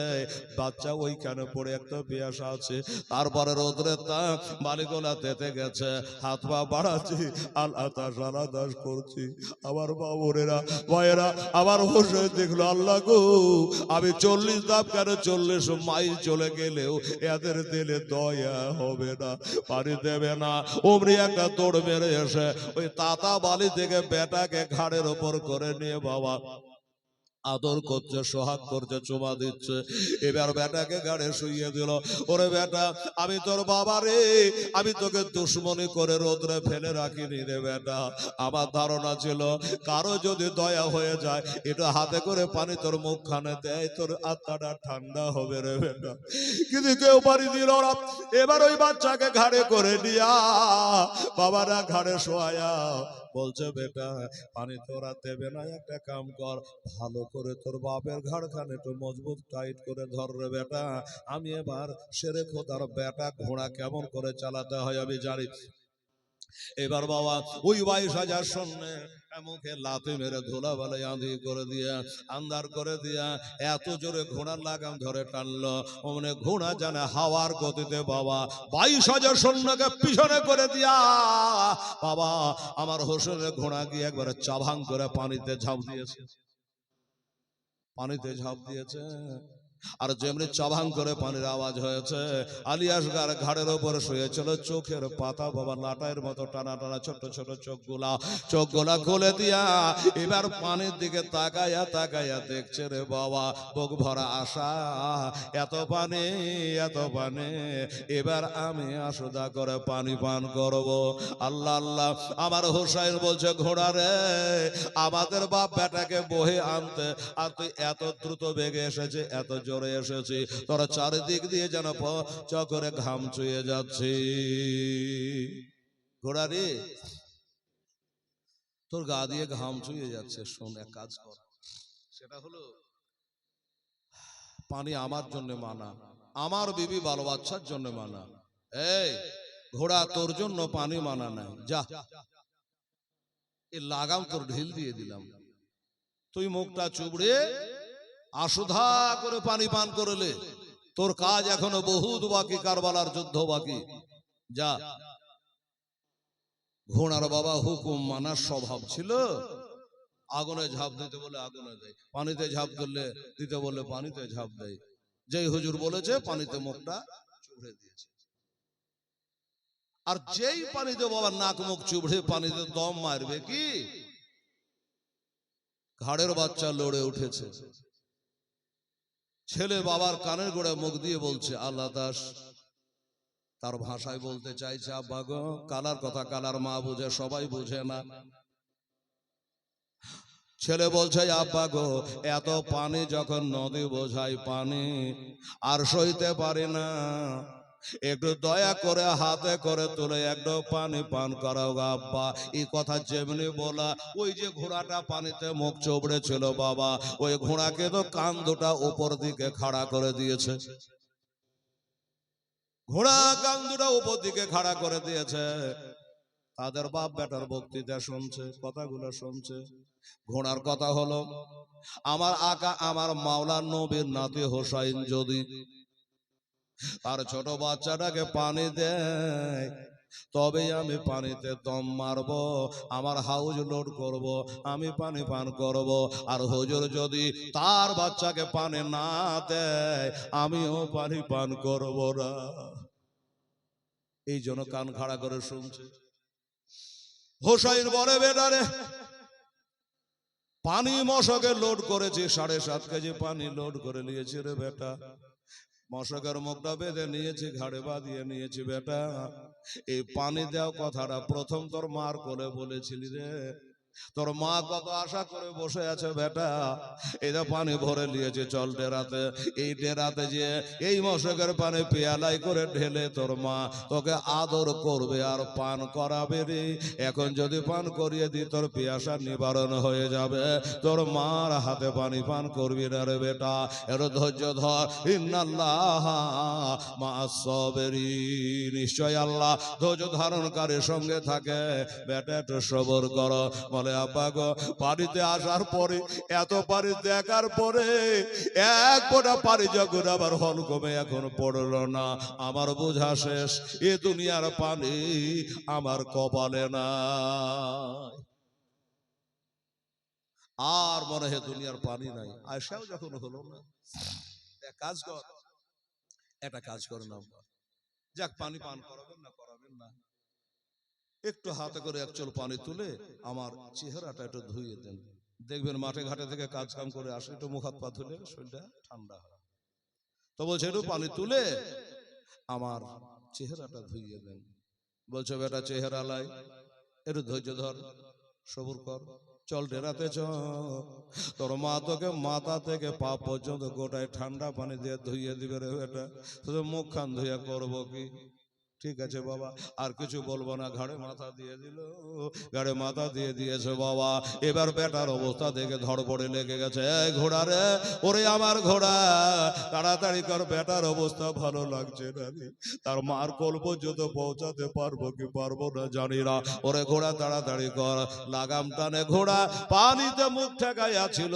বাচ্চা ওইখানে পড়ে একটা পিয়াসা আছে। তারপরে রোদ্রের তাপ বালিগোলা তেতে গেছে, হাত পা বাড়াচ্ছি, আল্লাহ দাস করছি। আমার বাবুরেরা ভাইয়েরা, আমার হোসেন দেখলো আল্লাহ গো, আমি 40 ধাপ কেন 40 মাইল চলে গেলেও এদের দিলে দয়া হবে না, পানি দেবে না। অমনি একটা দৌড় মেরে এসে ওই তাতা বালি থেকে বেটাকে ঘাড়ের ওপর করে নিয়ে বাবা আদর করছে, সোহাগ করছে, চুমা দিচ্ছে। এবার বেটাকে গাড়ে শুইয়ে দিল। ওরে বেটা, আমি তোর বাবা রে, আমি তোকে দুশ্মনী করে রোদ্রে ফেলে রাখিনি রে বেটা, আমার ধারণা ছিল কারো যদি দয়া হয়ে যায় এটা হাতে করে পানি তোর মুখখানে দেয়, তোর আত্মাটা ঠান্ডা হবে রে বেটা, কিন্তু কেউ পানি দিল না। এবার ওই বাচ্চাকে ঘাড়ে করে নিয়া বাবারা ঘাড়ে শোয়া বলছে, বেটা পানি তোরা দেবে না, একটা কাম কর, ভালো করে তোর বাপের ঘাড়খানে একটু মজবুত টাইট করে ধর রে বেটা, আমি এবার সেরে খোদার বেটা ঘোড়া কেমন করে চালাতে হয় আমি জানি। এবার বাবা ওই 22,000 সৈন্যে মুখে লাথি মেরে ধুলাবালে আঁধি করে দিয়া, আন্ধার করে দিয়া, এত জোরে ঘোড়ার লাগাম ধরে টানলো, অমনে ঘোড়া জানে হাওয়ার গতিতে বাবা 22,000 সৈন্যকে পিছনে করে দিয়া বাবা আমার হোসেনের ঘোড়া গিয়ে একবারে চাভাং করে পানিতে ঝাঁপ দিয়েছে, পানিতে ঝাঁপ দিয়েছে। আর যেমনি চাভাং করে পানির আওয়াজ হয়েছে, আলিয়াসগার ঘাড়ের ওপরে শুয়েছিল, চোখের পাতা বাবা লাটাইয়ের মতো টানা টানা ছোট ছোট চোখগুলা খুলে দিয়া এবার পানির দিকে তাকায়া তাকায়া দেখছে রে বাবা, বুক ভরা আশা, এত পানি এত পানি, এবার আমি আসুদা করে পানি পান করব। আল্লাহ আল্লাহ, আমার হোসাইন বলছে, ঘোড়া রে, আমাদের বাপ বেটাকে বহে আনতে আর তুই এত দ্রুত বেগে এসেছে, এত জোরে এসেছি, তোরা চারিদিক দিয়ে যেন চকরে ঘাম চুয়ে যাচ্ছি। ঘোড়া রে, তোর গা দিয়ে ঘাম চুয়ে যাচ্ছে, শোন এক কাজ কর, সেটা হলো পানি আমার জন্য মানা, আমার বিবি বাল বাচ্চার জন্য মানা। এই ঘোড়া, তোর জন্য পানি মানা নাই, যা এই লাগাম তোর ঢিল দিয়ে দিলাম, তুই মুখটা চুবড়ে আশুধা করে পানি পান করলে, তোর কাজ এখনো বহুত বাকি, কারবালার যুদ্ধ বাকি, যা। ঘোড়ার বাবা হুকুম মানার স্বভাব ছিল, আগুনে ঝাঁপ দিতে বলে আগুনে দেয়, পানিতে ঝাঁপ দিতে বলে পানিতে ঝাঁপ দেয়। যেই হুজুর বলেছে পানিতে মুখটা চুবড়ে দিয়েছে। আর যেই পানিতে বাবা নাক মুখ চুবড়ে পানিতে দম মারবে কি, ঘাড়ের বাচ্চা লড়ে উঠেছে। ছেলে বাবার কানের গোড়ায় মুখ দিয়ে বলছে আল্লাহ দাস, তার ভাষায় বলতে চাইছে আব্বা গো, কালার কথা কালার মা বুঝে, সবাই বুঝে না। ছেলে বলছে আব্বা গো, এত পানি যখন নদী বোঝাই পানি আর সইতে পারি না, একটু দয়া করে হাতে করে তুলে একটু পানি পান করাও আব্বা। এই কথা যেমনি বলা, ওই যে ঘোড়াটা পানিতে মুখ চোবড়ে ছিল বাবা, ওই ঘোড়াকে তো কান দুটা উপর দিকে খাড়া করে দিয়েছে। ঘোড়া কান দুটা উপর দিকে খাড়া করে দিয়েছে। তাদের বাপ বেটার বক্তৃতা শুনছে, কথাগুলো শুনছে। ঘোড়ার কথা হলো, আমার আকা আমার মাওলা নবীর নাতি হোসাইন যদি তার ছোট বাচ্চাটাকে পানি দেয়, তবেই আমি পানিতে দম মারব, আমার হাউজ লোড করব, আমি পানি পান করব। আর হুজুর যদি তার বাচ্চাকে পানি না দেয়, আমিও পানি পান করব না। এই জন্য কান খাড়া করে শুনছে। হোসাইন বলে বেটারে, পানি মশকে লোড করেছি, 7.5 কেজি পানি লোড করে নিয়েছি রে বেটা। মশকের মুখটা বেঁধে নিয়েছি, ঘাড়ে বাঁধিয়ে নিয়েছি বেটা। এই পানি দেওয়া কথাটা প্রথম তোর মার কোলে বলেছিলি রে, তোর মা কত আশা করে বসে আছে বেটা। এটা পানি ভরে নিয়েছে, চল ডেরাতে। এই ডেরাতে যে এই মশকের পানি পেয়ালাই করে ঢেলে তোর মা তোকে আদর করবে আর পান করাবে রে। এখন যদি পান করিয়ে দি তোর পিয়াসা নিবারণ হয়ে যাবে, তোর মার হাতে পানি পান করবি না রে বেটা। এর ধৈর্য ধর, ইন্নাল্লাহ মা'আস সাবিরিন, নিশ্চয় আল্লাহ ধৈর্য ধারণকারীর সঙ্গে থাকে। বেটা একটু সবর করো। বলে আব্বা গো, পানিতে আসার পরে, এত পানি দেখার পরে এক ফোঁটা পানি যখন আবার হলকমে এখন পড়লো না, আমার বোঝা শেষ, এ দুনিয়ার পানি আমার কপালে না। আর মনে হয় দুনিয়ার পানি নাই। আয়সাও যখন হলো না, কাজ কর, একটা কাজ করে না, যাক পানি পান করাবেন না করাবেন না, একটু হাতে করে এক চল পানি তুলে আমার চেহারাটা একটু ধুইয়ে দেন। দেখবেন মাঠে ঘাটে থেকে কাজ কাম করে আসে, একটু মুখ হাত পা ধুলে শরীরটা ঠান্ডা হয়। তো বলছে একটু পানি তুলে আমার চেহারাটা ধুইয়ে দেন। বলছে বেটা চেহারা লাই, একটু ধৈর্য ধর, সবুর কর, চল ডেরাতে চ। তোর মা তোকে মাথা থেকে পা পর্যন্ত গোটায় ঠান্ডা পানি দিয়ে ধুইয়ে দিবে রে বেটা। শুধু মুখ খান ধুইয়া করবো কি? ঠিক আছে বাবা, আর কিছু বলবো না। ঘাড়ে মাথা দিয়ে দিল, ঘাড়ে মাথা দিয়ে দিয়েছে বাবা। এবার বেটার অবস্থা দেখে ধড়পড়ে লেগে গেছে। এই ঘোড়া রে, ওরে আমার ঘোড়া, তাড়াতাড়ি কর, বেটার অবস্থা ভালো লাগছে না। তার মার কোল পর্যন্ত পৌঁছাতে পারবো কি পারবো না জানি না। ওরে ঘোড়া তাড়াতাড়ি কর। লাগাম টানে ঘোড়া পানিতে মুখ ঠেকাইয়া ছিল।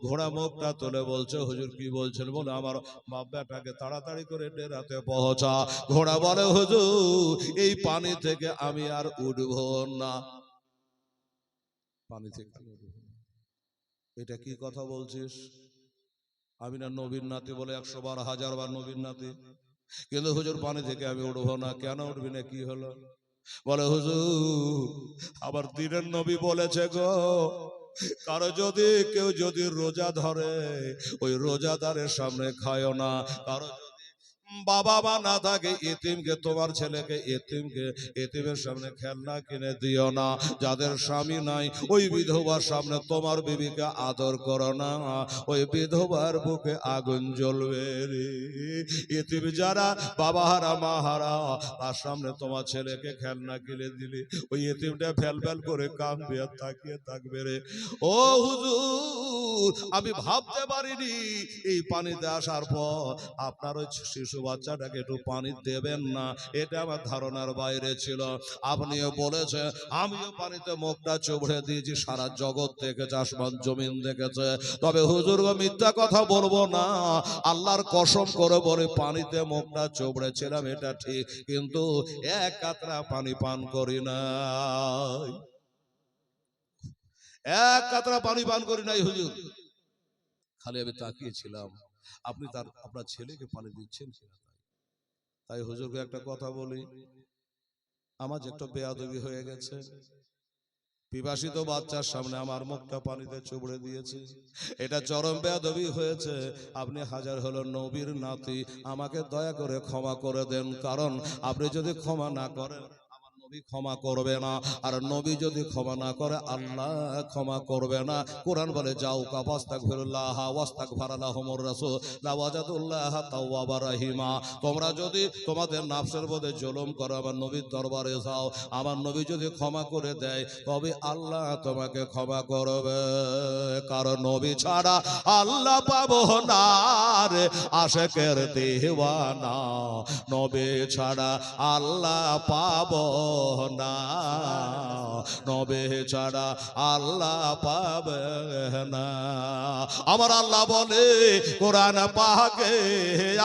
ঘোড়া মুখটা তুলে বলছে হুজুর কি বলছেন? বলে আমার বাপ বেটাকে তাড়াতাড়ি করে ডেরাতে পৌঁছা। ঘোড়া বলে হুজুর এই পানি থেকে আমি আর উঠব না, পানি থেকে এটা কি কথা বলছিস? আমি না নবীর নাতি? বলে 100 বার 1000 বার নবীর নাতি, কিন্তু হুজুর পানি থেকে আমি উঠবো না। কেন উঠবি না, কি হলো? বলে হুজুর আবার দিনের নবী বলেছে গো, কারো যদি কেউ যদি রোজা ধরে, ওই রোজাদারের সামনে খায়ও না। কারো বাবা মা না থাকে, এতিমকে, তোমার ছেলেকে এতিমকে, এতিমের সামনে খেলনা কিনে দিও না। যাদের স্বামী নাই ওই বিধবার সামনে তোমার বিবিকে আদর করো না, ওই বিধবার বুকে আগুন জ্বলবে রে। এতিম যারা বাবা হারা মা হারা, তার সামনে তোমার ছেলেকে খেলনা কিনে দিলে ওই এতিমটা ফেল ফেল করে কাঁদবে আর তাকিয়ে থাকবে রে। ও হুজুর আমি ভাবতে পারিনি এই পানিতে আসার পর আপনার ওই শিশু বাচ্চাটাকে একটু পানি দেবেন না, এটা আমার ধারণার বাইরে ছিল। আপনিও বলেছেন, আমিও পানিতে মুখটা চুবড়ে দিয়েছি, সারা জগৎ দেখেছে, আসমান জমিন দেখেছে। তবে হুজুর মিথ্যা কথা বলবো না, আল্লাহর কসম করে বলে পানিতে মুখটা চুবড়েছিলাম এটা ঠিক, কিন্তু এক কাতরা পানি পান করি না। এক কাতরা পানি পান করি নাই হুজুর। খালি আমি তাকিয়েছিলাম, আপনি আপনার ছেলেকে পানি দিচ্ছেন কিনা। তাই হুজুরকে একটা কথা বলি, আমার যে একটা বেয়াদবি হয়ে গেছে, পিপাসিত বাচ্চার সামনে আমার মুখটা পানিতে চুবড়ে দিয়েছে, এটা চরম বেয়াদবি হয়েছে। আপনি হাজার হলো নবীর নাতি, আমাকে দয়া করে ক্ষমা করে দেন, কারণ আপনি যদি ক্ষমা না করেন আমার নবী ক্ষমা করবে না, আর নবী যদি ক্ষমা না করে আল্লাহ ক্ষমা করবে না। কোরআন বলে যাও কাফাস্তাগফিরুল্লাহ ওয়াস্তাগফারালাহুমুর রাসূল লাওয়াজাদুল্লাহ তাওয়াবার রহিমা। তোমরা যদি তোমাদের নাফসের মধ্যে জুলুম করো, আমার নবীর দরবারে যাও, আমার নবী যদি ক্ষমা করে দেয় তবে আল্লাহ তোমাকে ক্ষমা করবে, কারণ নবী ছাড়া আল্লাহ পাবো না রে আশিকের দিওয়ানা, নবী ছাড়া আল্লাহ পাবো না, নবী ছাড়া আল্লাহ পাবে না। আমার আল্লাহ বলে কোরআন পাকে,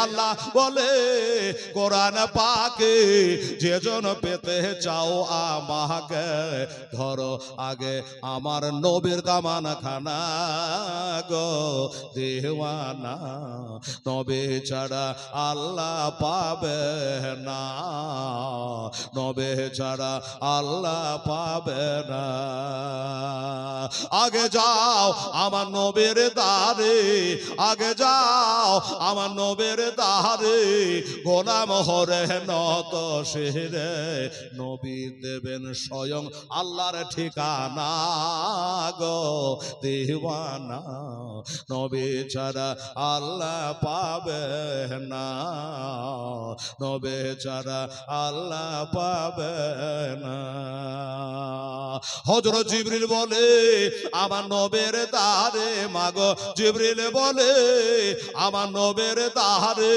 আল্লাহ বলে কোরআন পাকে, যেজন পেতে চাও আমাকে ধরো আগে আমার নবীর দামান খানা গো দেওয়ানা, নবী ছাড়া আল্লাহ পাবে না, নবী ছাড়া আল্লাহ পাবে না। আগে যাও আমার নবীর দ্বারে, আগে যাও আমার নবীর দ্বারে, গোলাম হরে নত শিরে, নবী দেবেন স্বয়ং আল্লাহর ঠিকানা গো দিওয়ানা, নবী ছাড়া আল্লাহ পাবে না, নবী ছাড়া আল্লাহ পাবে না। হযরত জিবরিল বলে আমার নবীর দ্বারে, মাগো জিবরিল বলে আমার নবীর দ্বারে,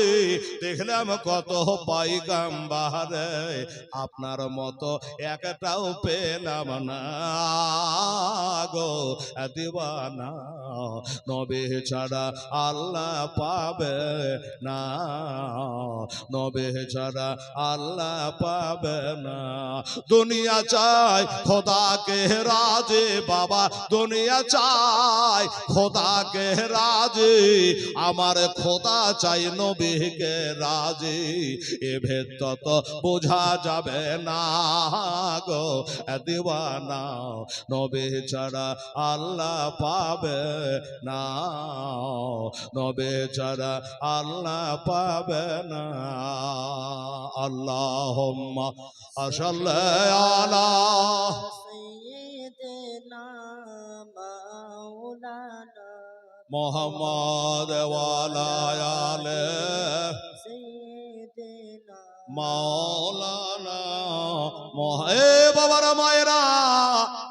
দেখলাম কত পয়গম্বর, আপনার মতো একটাও পেলাম না গো দিওয়ানা, নবী ছাড়া আল্লাহ পাবে না, নবী ছাড়া আল্লাহ পাবে না। দুনিয়া চাই খোদাকে রাজে, বাবা দুনিয়া চাই খোদাকে রাজে, আমার খোদা চাই নবীকে রাজে, এ ভেদ তো বোঝা যাবে না গো দিওয়ানা, নবী ছাড়া আল্লাহ পাবে না, নবী ছাড়া আল্লাহ পাবে না। আল্লাহুম্মা সাল্লি আলা سيدنا مولانا মুহাম্মদ ওয়া আলা আলি سيدنا মাওলানা। এ বাবারা মায়েরা,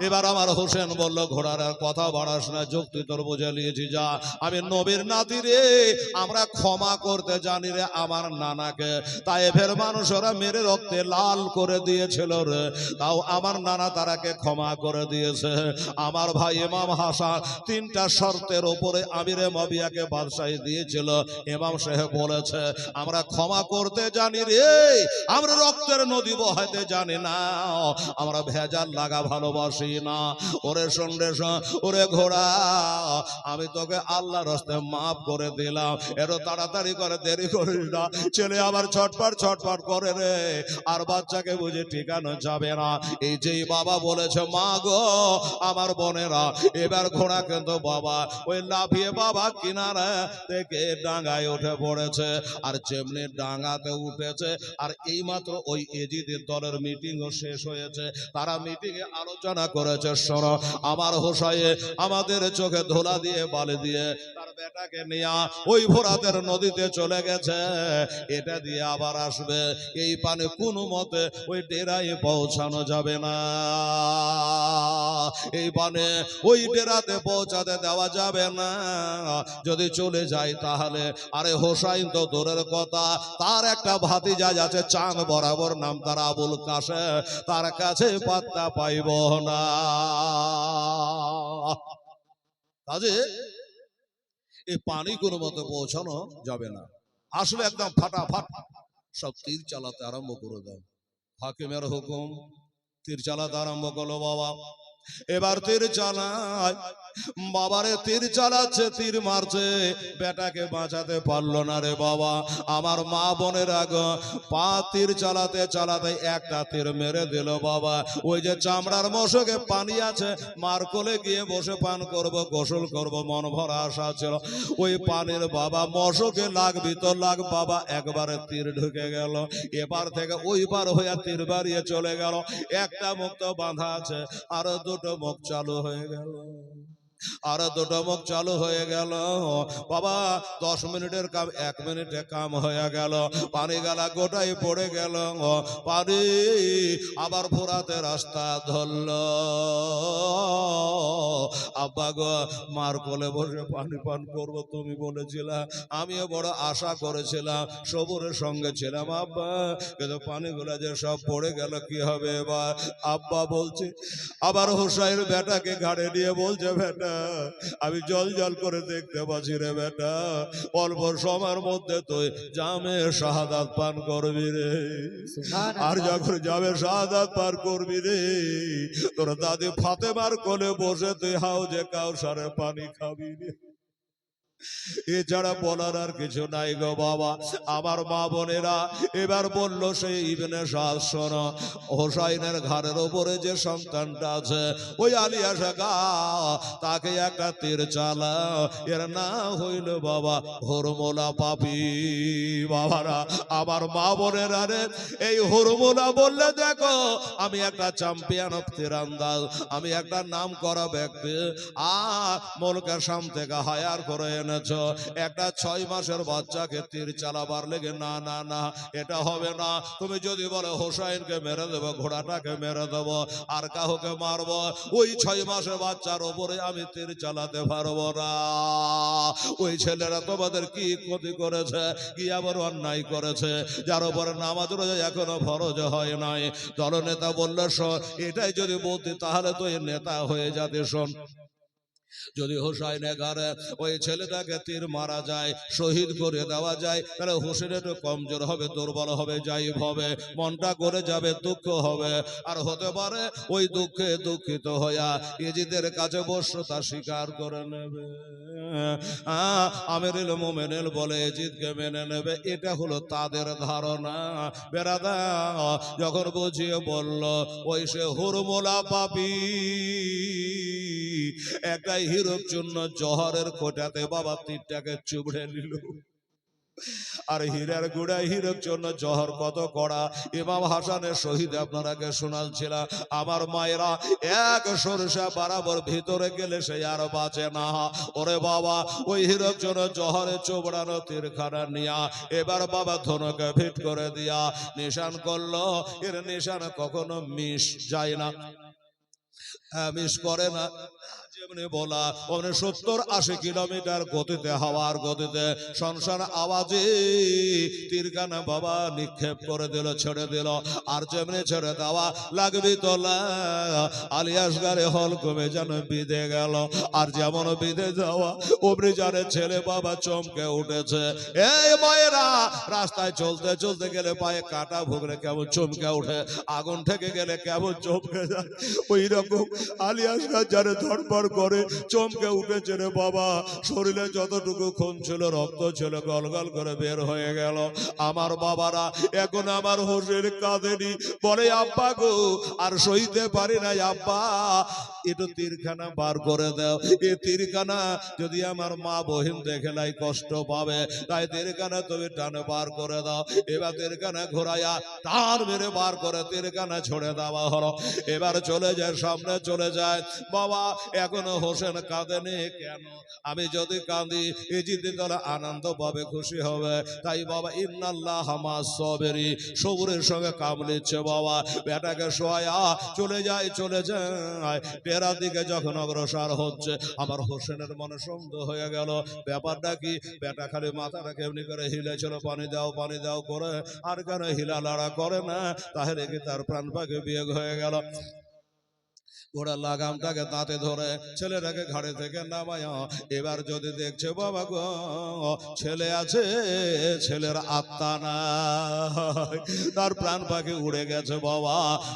এবার আমার হোসেন বলল ঘোড়ার আর কথা বাড়াস না, যুক্তি তোর বুঝে নিয়েছি, যা আমি নবীর নাতি রে, আমরা ক্ষমা করতে জানি রে আমার নানাকে, তায়েফের মানুষরা মেরে রক্তে লাল করে দিয়েছিল রে, তাও আমার নানা তারাকে ক্ষমা করে দিয়েছে। আমার ভাই ইমাম হাসান তিনটা শর্তের উপরে আমিরে মুয়াবিয়াকে বাদশাহী দিয়েছিল, ইমাম সাহেব বলেছে আমরা ক্ষমা করতে জানি রে, আমরা রক্তের নদী বহাইতে জানি না, আমরা ভেজাল লাগা ভালোবাসি না। ওরে সন্দেশ, ওরে ঘোড়া, আমি তোকে আল্লাহর রাস্তে মাফ করে দিলাম, এত তাড়াতাড়ি করে দেরি করিস না, ছেলে আবার ছটপট ছটপট করে রে, আর বাচ্চাকে বুঝে ঠিকানো যাবে না। এই যেই বাবা বলেছে মা গো আমার বোনেরা, এবার ঘোড়া কিন্তু বাবা ওই লাফিয়ে বাবা কিনারা থেকে ডাঙ্গায় উঠে পড়েছে, আর যেমনি ডাঙ্গাতে উঠেছে আর এইমাত্র ওই এজিদের দলের মিটিংও শেষ হয়েছে, তারা মিটিংয়ে আলোচনা করেছে, শোনো আমার হোসাইয়ে আমাদের চোখে ধোলা দিয়ে বালি দিয়ে তার বেটাকে নিয়ে ওই ফোরাতের নদীতে চলে গেছে, এটা দিয়ে আবার আসবে, এই পানে কোনো মতে ওই ডেরায় পৌঁছানো যাবে না, এই পানে ওই ডেরাতে পৌঁছাতে দেওয়া যাবে না, যদি চলে যায় তাহলে আরে হোসাইন তো দূরের কথা, তার একটা ভাতিজা আছে চাঁদ বরাবর, নাম তার আবুল কাসেম, তার কাছে পাত্তা পাইব না। কাজে এই পানি কোনো মতে পৌঁছানো যাবে না, আসলে একদম ফাটাফাট সব তীর চালাতে আরম্ভ করে দাও। হাকিমের হুকুম, তীর চালাতে আরম্ভ করলো বাবা। এবার তীর চালায়, বাবারে তীর চালাচ্ছে, তীর মারছে, বেটাকে বাঁচাতে পারলো না রে বাবা। আমার মা বোনের আগে পা তীর চালাতে চালাতে একটা তীর মেরে দিল বাবা। ওই যে চামড়ার মশকে পানি আছে, মার কোলে গিয়ে বসে পান করব, গোসল করব, মন ভরা আশা ছিল। ওই পানির বাবা মশকে লাগবি তো লাগ বাবা, একবারে তীর ঢুকে গেল। এবার থেকে ওই পার হইয়া তীর বাড়িয়ে চলে গেল। একটা মুখ তো বাঁধা আছে, আরো দুটো মুখ চালু হয়ে গেল, আরো দুটো মুখ চালু হয়ে গেল বাবা। 10 মিনিটের কাম 1 মিনিটে কাম হয়ে গেল। পানি গালা গোটাই পড়ে গেল, পানি আবার ফোরাতে রাস্তা ধরল। আব্বা গো, মার কোলে বসে পানি পান করব, তুমি বলেছিলা, আমিও বড় আশা করেছিলাম, সবুরের সঙ্গে ছিলাম আব্বা, কিন্তু পানিগুলা যে সব পড়ে গেল, কি হবে এবার? আব্বা বলছে, আবার হোসাইন বেটাকে ঘাড়ে নিয়ে বলছে, বেটা আমি জল জল করে দেখতে পাচ্ছি রে বেটা, অল্প সময়ের মধ্যে তুই জামে শাহাদাত পান করবি রে। আর যখন জামে শাহাদাত পান করবি রে, তোর দাদি ফাতেমার কোলে বসে তুই হাউজে কাউসারে পানি খাবি রে। এছাড়া বলার আর কিছু নাই গো বাবা। আমার মা বোনেরা এবার বলল, সেই ইবনে সাদ শোনো, হোসাইনের ঘাড়ের ওপরে যে সন্তানটা আছে, ওই আলিয়া শাখা, তাকে একটা তীর চালা, এর না হইল বাবা হরমোলা পাপি। বাবারা, আমার মা বোনেরা রে, এই হরমোলা বললে দেখো আমি একটা চ্যাম্পিয়ন অফ তীরন্দাজ, আমি একটা নাম করা ব্যক্তি, আর মোলকের সাম থেকে হায়ার করে এনেছ একটা 6 মাসের বাচ্চাকে তীর চালাবার লেগে, না না না, এটা হবে না। তুমি যদি বলে হোসাইনকে মেরে দেবো, ঘোড়াটাকে মেরে দেবো, আর কাউকে মারবো, ওই 6 মাসের বাচ্চার ওপরে আমি তীর চালাতে পারবো না। ওই ছেলেরা তোমাদের কি ক্ষতি করেছে, কি আবার অন্যায় করেছে, যার উপরে নামাজ রোজা এখনো ফরজ হয় নাই। দলনেতা বললো, এটাই যদি বলতি তাহলে তো এই নেতা হয়ে যাতে। শোন, যদি হোসাইনের ঘরে ওই ছেলেটাকে তীর মারা যায়, শহীদ করে দেওয়া যায়, তাহলে হোসেন একটু কমজোর হবে, দুর্বল হবে, যাইব হবে, মনটা করে যাবে, দুঃখ হবে, আর হতে পারে ওই দুঃখে দুঃখিত হইয়া ইজিদের কাছে বশ্যতা স্বীকার করে নেবে। আমিরুল মুমিনিন বলে ইজিদকে মেনে নেবে, এটা হলো তাদের ধারণা। বেরাদা যখন বুঝিয়ে বলল, ওই সে হুরমুলা পাপি একটা হিরোর জন্য জহরের কোটাতে বাবা তীরটাকে চুবড়ে নিল। আর হীরার গুড়ায় হিরোর জন্য জহর কত কড়া। ইমাম হাসানের শহীদ আপনারাকে শোনালছিলাম, আমার মায়েরা এক সরষা বরাবর ভিতরে গেলে সে আর বাঁচে না। ওরে বাবা, ওই হিরোর জন্য জহরে চোবড়ানো তীরখানা নিয়া এবার বাবা ধনুকে ফিট করে দিয়া নিশান করলো। এর নিশান কখনো মিস যায় না, মিস করে না। যেমনি বলা ওমনি 70-80 কিলোমিটার গতিতে, হাওয়ার গতিতে, সংসার আওয়াজে তীরখানা বাবা নিক্ষেপ করে দিল, ছেড়ে দিল। আর যেমনি ছেড়ে দেওয়া লাগবি তোলা, আলিয়াসগারে হল কমে যেন বিঁধে গেল। আর যেমন বিঁধে যাওয়া অমনি জানে ছেলে বাবা চমকে উঠেছে। এই মায়েরা, রাস্তায় চলতে চলতে গেলে পায়ে কাটা ভুগলে কেমন চমকে উঠে, আগুন থেকে গেলে কেমন চমকে যায়, ওই রকম আলিয়াসগার জানে ধরপড় করে চমকে উঠেছে রে বাবা। শরীরে যতটুকু খুন ছিল, রক্ত ছিল, গলগল করে বের হয়ে গেল। আমার বাবারা এখন আমার হোসেন কাঁদেনি, বলে আব্বা গো আর সইতে পারি না আব্বা, একটু তীরখানা বার করে দাও। এই তীরখানা যদি আমার মা বহিন দেখে নাই কষ্ট পাবে, তাই তীরখানা তুমি টানে বার করে দাও। এবার তীরখানা ঘোরাইয়া টান মেরে বার করে তীরখানা ছড়ে দেওয়া হলো। এবার চলে যায়, সামনে চলে যায়। বাবা এখনো হোসেন কাঁদেনি কেন? আমি যদি কাঁদি ইজিদ তাহলে আনন্দ পাবে, খুশি হবে। তাই বাবা ইন্নাল্লাহ মাস সাবিরি, সবুরের সঙ্গে কাম নিচ্ছে বাবা। বেটাকে শোয়া চলে যায়, চলে যায়। টেরার দিকে যখন অগ্রসর হচ্ছে, আমার হোসেনের মনে সন্দেহ হয়ে গেল, ব্যাপারটা কি? বেটা খালি মাথাটাকে এমনি করে হিলেছিল, পানি দাও পানি দাও করে, আর কেন হিলা লাড়া করে না? তাহলে কি তার প্রাণ পাখি বিয়োগ হয়ে গেল? ঘোড়া লাগামটাকে দাঁতে ধরে ছেলেটাকে ঘাড়ে থেকে নামায়। এবার যদি দেখছে বাবা গো ছেলে আছে, ছেলের আত্মা না, তার প্রাণ পাখি উড়ে গেছে বাবা,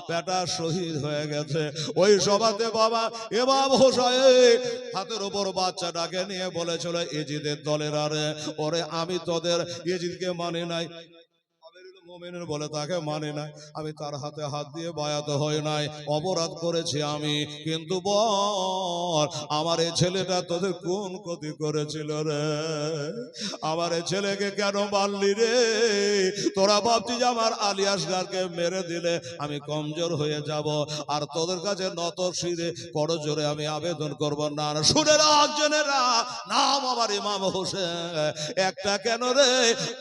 বেটা শহীদ হয়ে গেছে। ওই সভাতে বাবা এমাম হোসেন হাতের উপর বাচ্চাটাকে নিয়ে বলেছিল ইজিদের দলের আরে ওরে আমি তোদের ইজিদকে মানি নাই, মোমেনের বলে তাকে মানে নাই, আমি তার হাতে হাত দিয়ে বায়াত হই নাই, অপরাধ করেছি আমি, কিন্তু বল আমার এই ছেলেটা তোদের কোন ক্ষতি করেছিল রে? আমার এই ছেলেকে কেন মারলি রে? তোরা ভাবছি যে আমার আলী আসগারকে মেরে দিলে আমি কমজোর হয়ে যাব, আর তোদের কাছে নত শিরে করজোরে আমি আবেদন করব না। শুনে রাখ জেনে রাখ, নাম আমার ইমাম হোসেন, একটা কেন রে?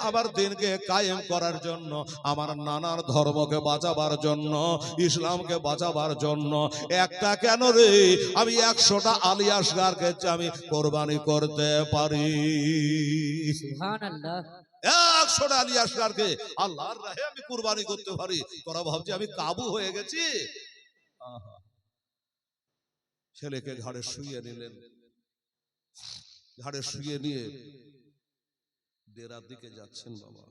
আমার দিনকে কায়েম করার জন্য, আমার নানার ধর্মকে বাঁচাবার জন্য, ইসলামকে বাঁচাবার জন্য, একটা কেন রে? আমি 100টা আলী আসগারকে আমি কোরবানি করতে পারি। সুবহানাল্লাহ। 100টা আলী আসগারকে আল্লাহর রাহে আমি কোরবানি করতে পারি। তোরা ভাবছি আমি কাবু হয়ে গেছি? আহা। ছেলেকে ঘাড়ে শুইয়ে নিলেন, ঘাড়ে শুইয়ে নিয়ে ডেরার দিকে যাচ্ছেন বাবা।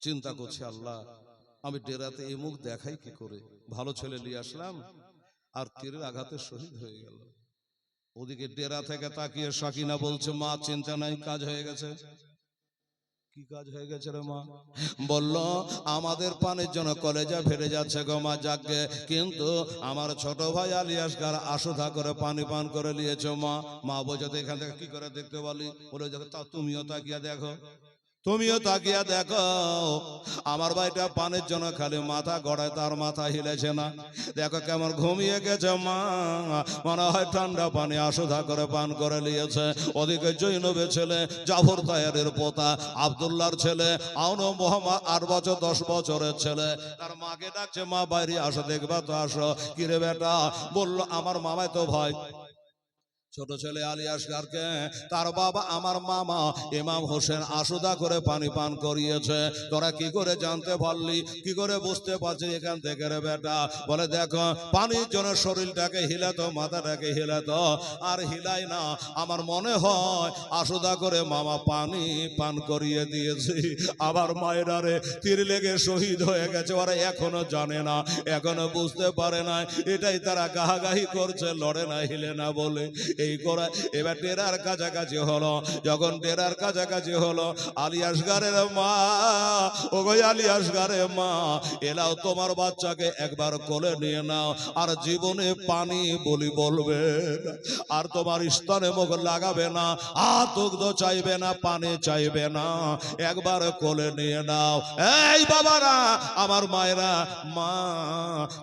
চিন্তা করছে আল্লাহ আমি ডেরাতে এই মুখ দেখাই কি করে? ভালো ছেলে নিয়ে আসলাম আর তীরের আঘাতে শহীদ হয়ে গেল। ওদিকে ডেরা থেকে তাকিয়ে সাকিনা বলছে মা চিন্তা নাই, কাজ হয়ে গেছে। কি কাজ হয়ে গেছে রে মা? বলল আমাদের পানির জন্য কলেজা ফেটে যাচ্ছে গো মা, যাকে কিন্তু আমার ছোট ভাই আলী আসগার আশুধা করে পানি পান করে নিয়েছে মা। মা বলছে এখান থেকে কি করে দেখতে বলি? বলে তা তুমিও তাকিয়া দেখো, তুমিও তাকিয়া দেখো, আমার ভাইটা পানির জন্য খালি মাথা গড়ায়, তার মাথা হিলেছে না। দেখো কেমন ঘুমিয়ে গেছে মা, মনে হয় ঠান্ডা পানি আশুধা করে পান করে নিয়েছে। ওদিকে জৈনবের ছেলে, জাফর তায়ারের পোতা, আব্দুল্লাহর ছেলে, আউনো মোহাম্মদ 8 বছর 10 বছরের ছেলে, তার মাকে ডাকছে মা বাইরে আসো, দেখবা তো আসো। কিরে বেটা? বললো আমার মামাই তো ভাই ছোট ছেলে আলী আসগারকে তার বাবা আমার মামা ইমাম হোসেন আশুদা করে পানি পান করিয়েছে। তোরা কি করে জানতে পারলি, কি করে বুঝতে পারছিস এখান থেকে রে বেটা? বলে দেখো পানির জন্য শরীরটাকে হিলাতো, মাথাটাকে হিলাতো, আর হিলাই না। আমার মনে হয় আশুদা করে মামা পানি পান করিয়ে দিয়েছি। আবার মায়েরা রে তীর লেগে শহীদ হয়ে গেছে, ওরা এখনো জানে না, এখনো বুঝতে পারে না। এটাই তারা গাহাগাহি করছে, লড়ে না হিলে না বলে। এই করে এবার ডেরার কাছাকাছি হলো। যখন ডেরার কাছাকাছি হলো, আলী আসগারের মা, ও গো আলী আসগারের মা, এলাও তোমার বাচ্চাকে একবার কোলে নিয়ে নাও, আর জীবনে পানি বলি বলবে না, আর তোমার স্তনে মুখ লাগাবে না, আর দুগ্ধ চাইবে না, পানি চাইবে না, একবার কোলে নিয়ে নাও। এই বাবারা, আমার মায়েরা, মা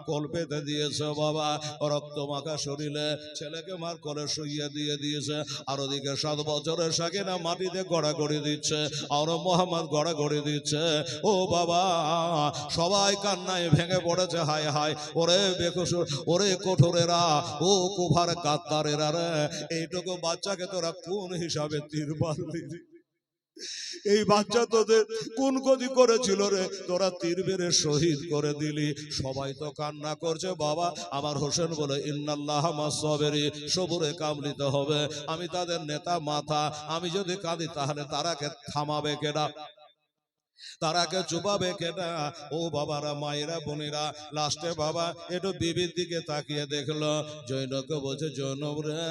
কোল পেতে দিয়েছে বাবা, রক্ত মাখা শরীরে ছেলেকে মার কোলে শুইয়ে দিয়ে দিয়েছে। আর ওদিকে 7 বছরের সাকিনা মাটিতে গড়াগড়ি দিচ্ছে, আর মোহাম্মদ গড়াগড়ি দিচ্ছে। ও বাবা, সবাই কান্নায় ভেঙে পড়েছে। হায় হায়, ওরে বেকসুর, ওরে কঠোরেরা, ও কুফার গাদ্দারেরা রে, এইটুকু বাচ্চাকে তোরা কোন হিসাবে তীর মারলি? এই বাচ্চা তোদের কোন ক্ষতি করেছিল রে? তোরা তীর মেরে শহীদ করে দিলি। সবাই তো কান্না করছে বাবা। আমার হোসেন বলে ইন্নাল্লাহ মাসসাবিরি, সবুরে কামলিতে হবে। আমি তাদের নেতা মাথা, আমি যদি কাঁদি তাহলে তারাকে থামাবে কেডা, তারাকে চুপাবে কেনা? ও বাবারা, মায়েরা, বোনেরা, লাস্টে বাবা একটু বিবির দিকে তাকিয়ে দেখলো। জৈনবকে বলছে জৈনব রে,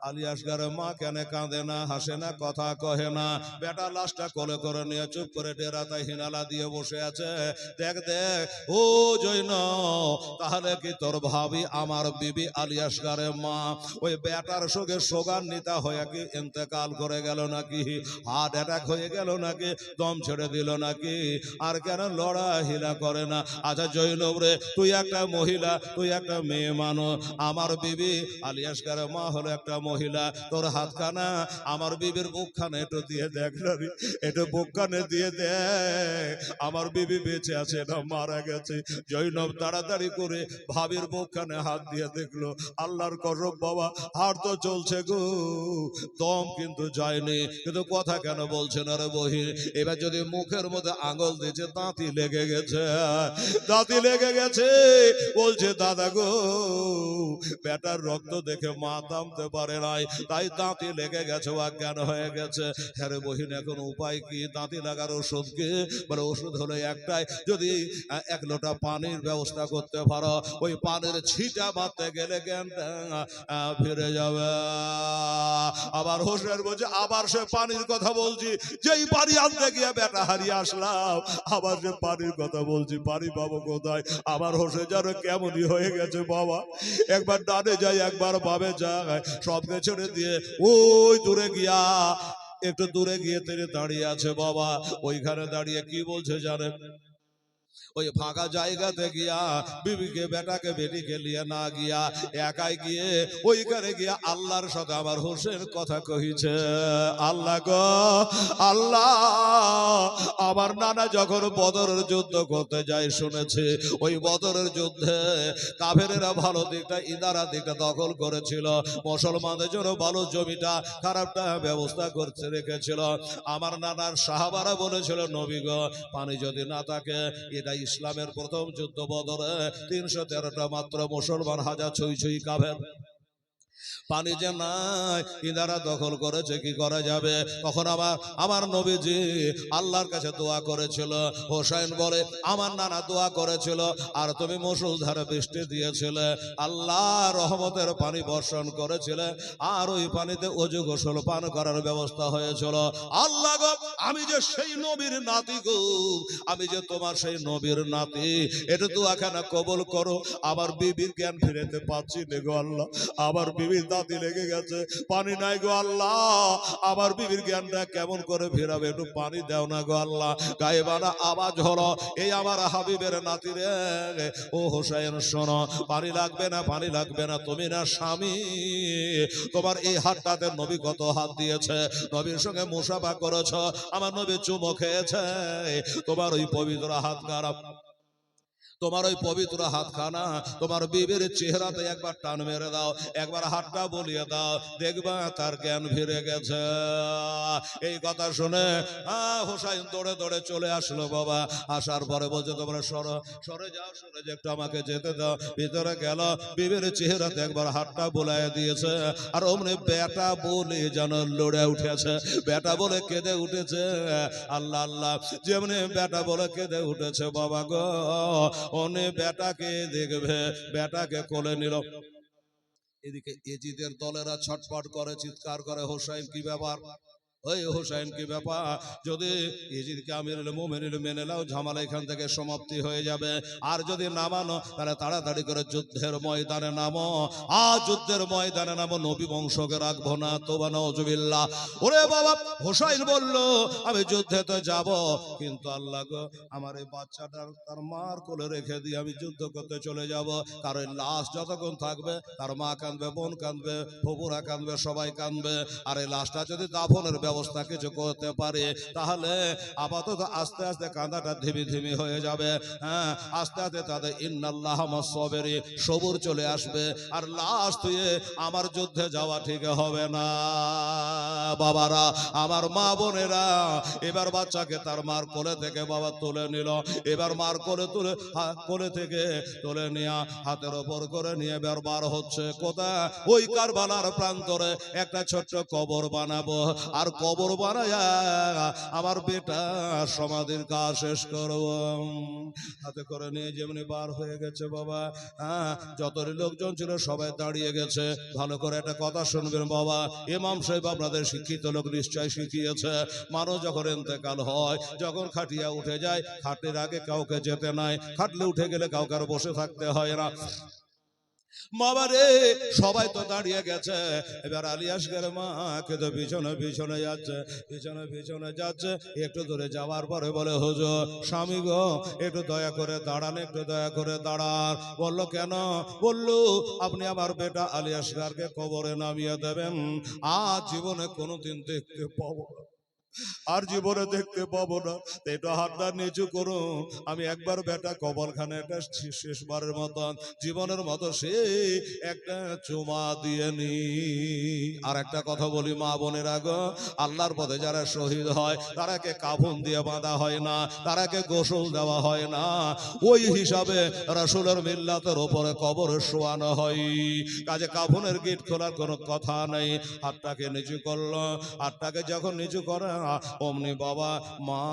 আলী আসগারের মা কেন কাঁদে না, হাসে না, কথা কহে না? বেটা লাশটা কোলে করে নিয়ে চুপ করে ডেরাতে হিনালা দিয়ে বসে আছে। দেখ দেখ ও জৈন, তাহলে কি তোর ভাবি আমার বিবি আলী আসগারের মা ওই বেটার সঙ্গে সোগান নিতা হয়ে কি ইন্তেকাল করে গেল নাকি? হার্ট অ্যাটাক হয়ে গেল নাকি? দম ছেড়ে দিল নাকি? আর কেন লড়াহিলা করে না? আচ্ছা জৈনব রে, তুই একটা মহিলা, তুই একটা মেয়ে মানুষ, আমার বিবি আলী আসগারের মা হলো একটা মহিলা, তোর হাতখানা আমার বিবির বুকখানে একটু দিয়ে দেখ না রে, একটু বুকখানে দিয়ে দেখ, আমার বিবি বেঁচে আছে না মারা গেছে? জৈনব তাড়াতাড়ি করে ভাবির বুকখানে হাত দিয়ে দেখলো। আল্লাহর কসম বাবা, হাড় তো চলছে গো, দম কিন্তু যায়নি, কিন্তু কথা কেন বলছে না রে বহি? এবার যদি মুখের মধ্যে আঙুল দিয়েছে, দাঁতি লেগে গেছে, দাঁতি লেগে গেছে। বলছে দাদা গো, বেটার রক্ত দেখে মা থামতে পারে নাই, তাই দাঁতি লেগে গেছে, অজ্ঞান হয়ে গেছে। হ্যাঁ রে বহিন, এখন উপায় কি? দাঁতি লাগার ওষুধ কি? বলে ওষুধ হলো একটাই, যদি 1 লোটা পানির ব্যবস্থা করতে পারো, ওই পানির ছিটা মারতে গেলে জ্ঞানটা ফিরে যাবে। আবার হোসেন বলছে, আবার সে পানির কথা বলছি, যেই পানি আনতে গিয়ে বেটা হারিয়ে আসলাম, আবার সে পানির কথা বলছি, পানি পাবো কোথায়? আমার হোসেন যেন কেমনই হয়ে গেছে বাবা, একবার ডানে যায় একবার বামে যায়, সবকে ছেড়ে দিয়ে ওই দূরে গিয়া, একটু দূরে গিয়ে তিনি দাঁড়িয়ে আছে বাবা। ওইখানে দাঁড়িয়ে কি বলছে জানেন? ওই ফাঁকা জায়গাতে গিয়া বিবিকে বেটাকে বেটিকে নিয়ে না গিয়া একাই গিয়ে ওইখানে গিয়া আল্লাহর সাথে আমার হোসেন কথা কহিছে, আল্লাহ গো আল্লাহ, আমার নানা যখন বদরের যুদ্ধ করতে যায় শুনেছে, ওই বদরের যুদ্ধে কাফেরেরা ভালো দিকটা ইদারা দিকটা দখল করেছিল, মুসলমানদের জন্য ভালো জমিটা খারাপটা ব্যবস্থা করতে রেখেছিল। আমার নানার সাহাবারা বলেছিল, নবী গো, পানি যদি না থাকে, এটা ইসলামের প্রথম যুদ্ধ বদরে 313টা মাত্র মুসলমান, হাজার ছুঁই ছুঁই কাফের, পানি যে নাই, ইনারা দখল করেছে, কি করা যাবে? তখন আমার নবীজি আল্লাহর কাছে দোয়া করেছিল। হোসাইন বলে, আমার নানা দোয়া করেছিল, আর তুমি মুষলধারে বৃষ্টি দিয়েছিলে, আল্লাহ রহমতের পানি বর্ষণ করেছিলে, আর ওই পানিতে অজু গোসল পান করার ব্যবস্থা হয়েছিল। আল্লাহ গো, আমি যে সেই নবীর নাতি গো, আমি যে তোমার সেই নবীর নাতি, এটা দোয়াখানা কবুল করো। আমার বিবির জ্ঞান ফিরেতে পাচ্ছি না গো আল্লাহ, আমার বিবির দাঁতি লেগে গেছে, পানি নাই গো আল্লাহ, আমার বিবির জ্ঞানটা কেমন করে ফেরাবে, একটু পানি দাও না গো আল্লাহ। গায়েবানা আওয়াজ হলো, এই আমার হাবিবের নাতি রে, ও হোসেন শোনো, পানি লাগবে না, পানি লাগবে না, তুমি না স্বামী, তোমার এই হাতটাতে নবী কত হাত দিয়েছে, নবীর সঙ্গে মুসাফা করেছ, আমার নবী চুমো খেয়েছে, তোমার ওই পবিত্র হাত খারাপ, তোমার ওই পবিত্র হাতখানা তোমার বিবির চেহারাতে একবার টান মেরে দাও, একবার হাতটা বলিয়ে দাও, দেখবা তার জ্ঞান ফিরে গেছে। এই কথা শুনে হোসাইন দৌড়ে দৌড়ে চলে আসলো বাবা। আসার পরে বলছে, তোমরা সরে যাও, সরে যে একটু আমাকে যেতে দাও। ভিতরে গেল, বিবির চেহারাতে একবার হাতটা বোলায় দিয়েছে, আর অমনি বেটা বলে যেন লড়ে উঠেছে, বেটা বলে কেঁদে উঠেছে। আল্লাহ আল্লাহ, যেমনি বেটা বলে কেঁদে উঠেছে বাবা গো, অনে বেটাকে দেখবে, বেটাকে কোলে নিল। এদিকে এজিদের দলেরা ছটফট করে, চিৎকার করে, হোসাইন কি ব্যাপার, ওই হোসেন কি ব্যাপার? যদি ইজিদকে আমিরুল মুমিনিন মেনে নাও, ঝামেলা এখান থেকে সমাপ্তি হয়ে যাবে, আর যদি না মানো তাহলে তাড়াতাড়ি করে যুদ্ধের ময়দানে নামো, আর যুদ্ধের ময়দানে নামো, নবী বংশকে রাখবো না, তোবা নাউজুবিল্লাহ। ওরে বাবা, হোসেন বলল, আমি যুদ্ধে তো যাব, কিন্তু আল্লাহ গো, আমার এই বাচ্চাটা তার মার কোলে রেখে দিয়ে আমি যুদ্ধ করতে চলে যাব, কারণ লাশ যতক্ষণ থাকবে তার মা কাঁদবে, বোন কাঁদবে, ফুপুরা কাঁদবে, সবাই কাঁদবে, আর এই লাশটা যদি দাফনের ব্যবস্থা কিছু করতে পারে, তাহলে আপাতত আস্তে আস্তে কাঁদাটা ধিমি ধিমি হয়ে যাবে। হ্যাঁ, আস্তে আস্তে তাদের ইন্নাল্লাহ মাস সাবিরিন, সবুর চলে আসবে, আর লাশ তুই আমার যুদ্ধে যাওয়া ঠিক হবে না। বাবারা, আমার মা বোনেরা, এবার বাচ্চাকে তার মার কোলে থেকে বাবা তুলে নিল, এবার মার কোলে থেকে তুলে নিয়ে হাতের ওপর করে নিয়ে এবার বার হচ্ছে কোথায়? ওই কারবালার প্রান্তরে একটা ছোট্ট কবর বানাবো, আর কবর বানায়া আমার বেটা সমাধির কাজ শেষ করব। হাতে করে নিয়ে যেমনি বার হয়ে গেছে বাবা, যতই লোকজন ছিল সবাই দাঁড়িয়ে গেছে। ভালো করে একটা কথা শুনবেন বাবা, ইমাম সাহেব আপনাদের শিক্ষিত লোক, নিশ্চয় শিখিয়েছে, মানুষ যখন ইন্তেকাল হয়, যখন খাটিয়া উঠে যায়, খাটের আগে কাউকে যেতে নাই, খাটলে উঠে গেলে কাউকে আর বসে থাকতে হয় না। বাবা রে, সবাই তো দাঁড়িয়ে গেছে, এবার আলিয়াসগের মাকে তো পিছনে পিছনে যাচ্ছে, পিছনে পিছনে যাচ্ছে, একটু দূরে যাওয়ার পরে বলে, হুজুর স্বামী গো, একটু দয়া করে দাঁড়ান, একটু দয়া করে দাঁড়ান। বললো কেন? বললো, আপনি আমার বেটা আলিয়াসগারকে কবরে নামিয়ে দেবেন, আজ জীবনে কোনোদিন দেখতে পাবো না। আর জীবনে দেখতে পাবো না। এটা হাতটা নিচু করুন, আমি একবার বেটা কবরখানে একটা শেষবারের মতন জীবনের মতো সে একটা চুমা দিয়ে নি। আর একটা কথা বলি মা বোনেরা গো, আল্লাহর পথে যারা শহীদ হয় তারাকে কাফন দিয়ে বাঁধা হয় না, তারাকে গোসল দেওয়া হয় না, ওই হিসাবে রাসূলের মিল্লাতের উপরে কবরে শোয়ানো হয়। কাজে কাফনের গেট খোলার কোনো কথা নেই। হাতটাকে নিচু করলো, হাতটাকে যখন নিচু করে অমনি বাবা মা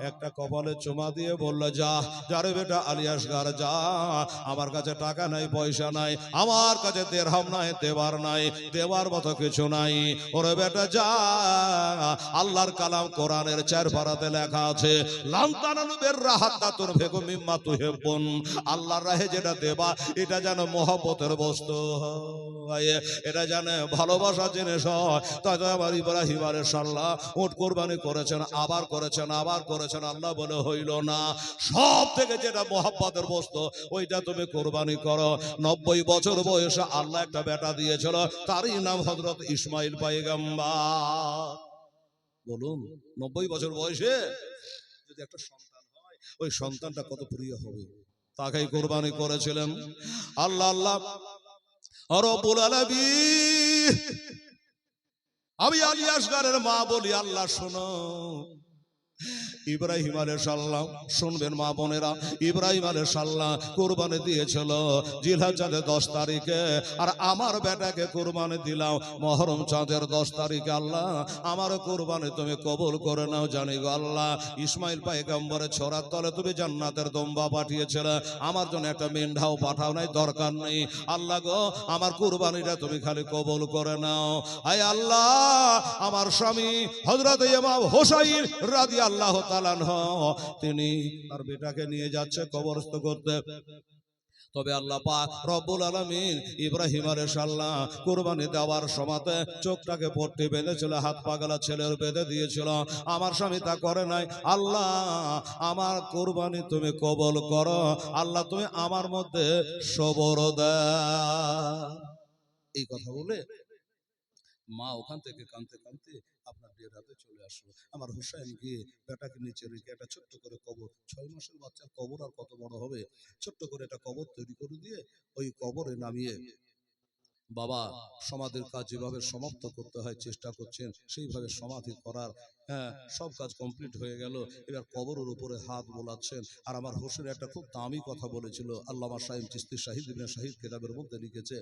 একটা কপালে চুমা দিয়ে বলল, যা যারে বেটা আলিয়াসগার যা, আমার কাছে টাকা নাই পয়সা নাই, আমার কাছে দেরহাম নাই, দেবার নাই, দেবার মতো কিছু নাই, ওরে বেটা যা। আল্লাহর কালাম কোরআনের 4 পারাতে লেখা আছে, লান তানালু বিররা হাত্তা তুনফিকু মিম্মা তুহিব্বুন, আল্লাহর রাহে যেটা দেবা এটা যেন মহব্বতের বস্তু হয়, এটা জানে ভালোবাসা জিনিস হয়। তাই তো আমার ইব্রাহিম আলাইহিস সালাম উট কোরবানি করেছেন, আবার করেছেন, আবার করেছেন, আল্লাহ বলে হইল না, সব থেকে যেটা মহব্বতের বস্তু ওইটা তুমি কোরবানি করো। 90 বছর বয়সে আল্লাহ একটা বেটা দিয়েছিল, তারই নাম হযরত ইসমাইল পয়গম্বর। বলুন 90 বছর বয়সে যদি একটা সন্তান হয়, ওই সন্তানটা কত প্রিয় হবে। তাকেই কোরবানি করেছিলেন। আল্লাহ আল্লাহ রব্বুল আলামিন, আমি আলী আসগরের মা বলি, আল্লাহ শোনো, ইব্রাহিম আলাইহিস সালাম শুনবেন মা বোনেরা, ইব্রাহিম আলাইহিস সালাম কুরবানি দিয়েছিল জিলহজ চাঁদের 10 তারিখে, আর আমার বেটাকে কুরবানি দিলাম মুহররম চাঁদের 10 তারিখে। আল্লাহ আমার কুরবানি তুমি কবুল করে নাও। জানি গো আল্লাহ, ইসমাইল পয়গম্বরের ছোরার তলে তুমি জান্নাতের দম্বা পাঠিয়েছিলে, আমার জন্য একটা মেন্ঢাও পাঠাও নাই, দরকার নেই। আল্লাহ গো আমার কুরবানিটা তুমি খালি কবুল করে নাও। আয় আল্লাহ, আমার স্বামী হযরত ইমাম হোসাইন রাদিয়াল্লাহু তাআলা তিনি তার বেটাকে নিয়ে যাচ্ছে কবরস্থ করতে। তবে আল্লাহ পাক রব্বুল আলামিন ইব্রাহিম আলাইহিস সালাম কুরবানি দেওয়ার সময়তে চোখটাকে পট্টি বেঁধেছিল, হাত পাগলা ছেলের বেঁধে দিয়েছিল। আমার স্বামী তা করে নাই। আল্লাহ আমার কুরবানি তুমি কবুল করো, আল্লাহ তুমি আমার মধ্যে সবর দাও। এই কথা বলে মা ওখান থেকে কাঁদতে কাঁদতে আপনার ডেরাতে চলে আসলো। আমার হুসাইন গিয়ে বেটাকে নিচে রেখে একটা ছোট্ট করে কবর, 6 মাসের বাচ্চার কবর আর কত বড় হবে, ছোট্ট করে একটা কবর তৈরি করে দিয়ে ওই কবরে নামিয়ে বাবা সমাধির কাজ যেভাবে সমাপ্ত করতে হয় চেষ্টা করছেন, সেইভাবে সমাধি করার সব কাজ কমপ্লিট হয়ে গেল। এবার কবরের উপরে হাত বোলাচ্ছেন। আর আমার হোসেন একটা খুব দামি কথা বলেছিল, আল্লামা শাহিদ চিশতি শাহিদ ইবনে শাহিদ কিতাবের মধ্যে লিখেছে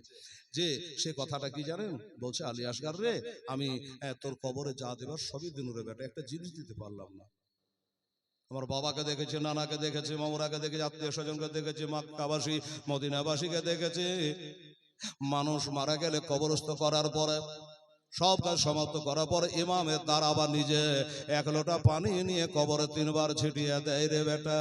যে সে কথাটা কি জানেন, বলছে আলী আসগার রে, আমি তোর কবরে যা দেবার সবই দিন রে বেটা, একটা জিনিস দিতে পারলাম না। আমার বাবাকে দেখেছে, নানাকে দেখেছে, মামুরাকে দেখেছে, আত্মীয় স্বজনকে দেখেছে, মক্কাবাসী মদিনাবাসীকে দেখেছে। মানুষ মারা গেলে কবরস্থ করার পরে সব কাজ সমাপ্ত করার পরে ইমামের দ্বারা আবার নিজে 1 লোটা পানি নিয়ে কবরে 3 বার ছিটিয়ে দেয় রে বেটা।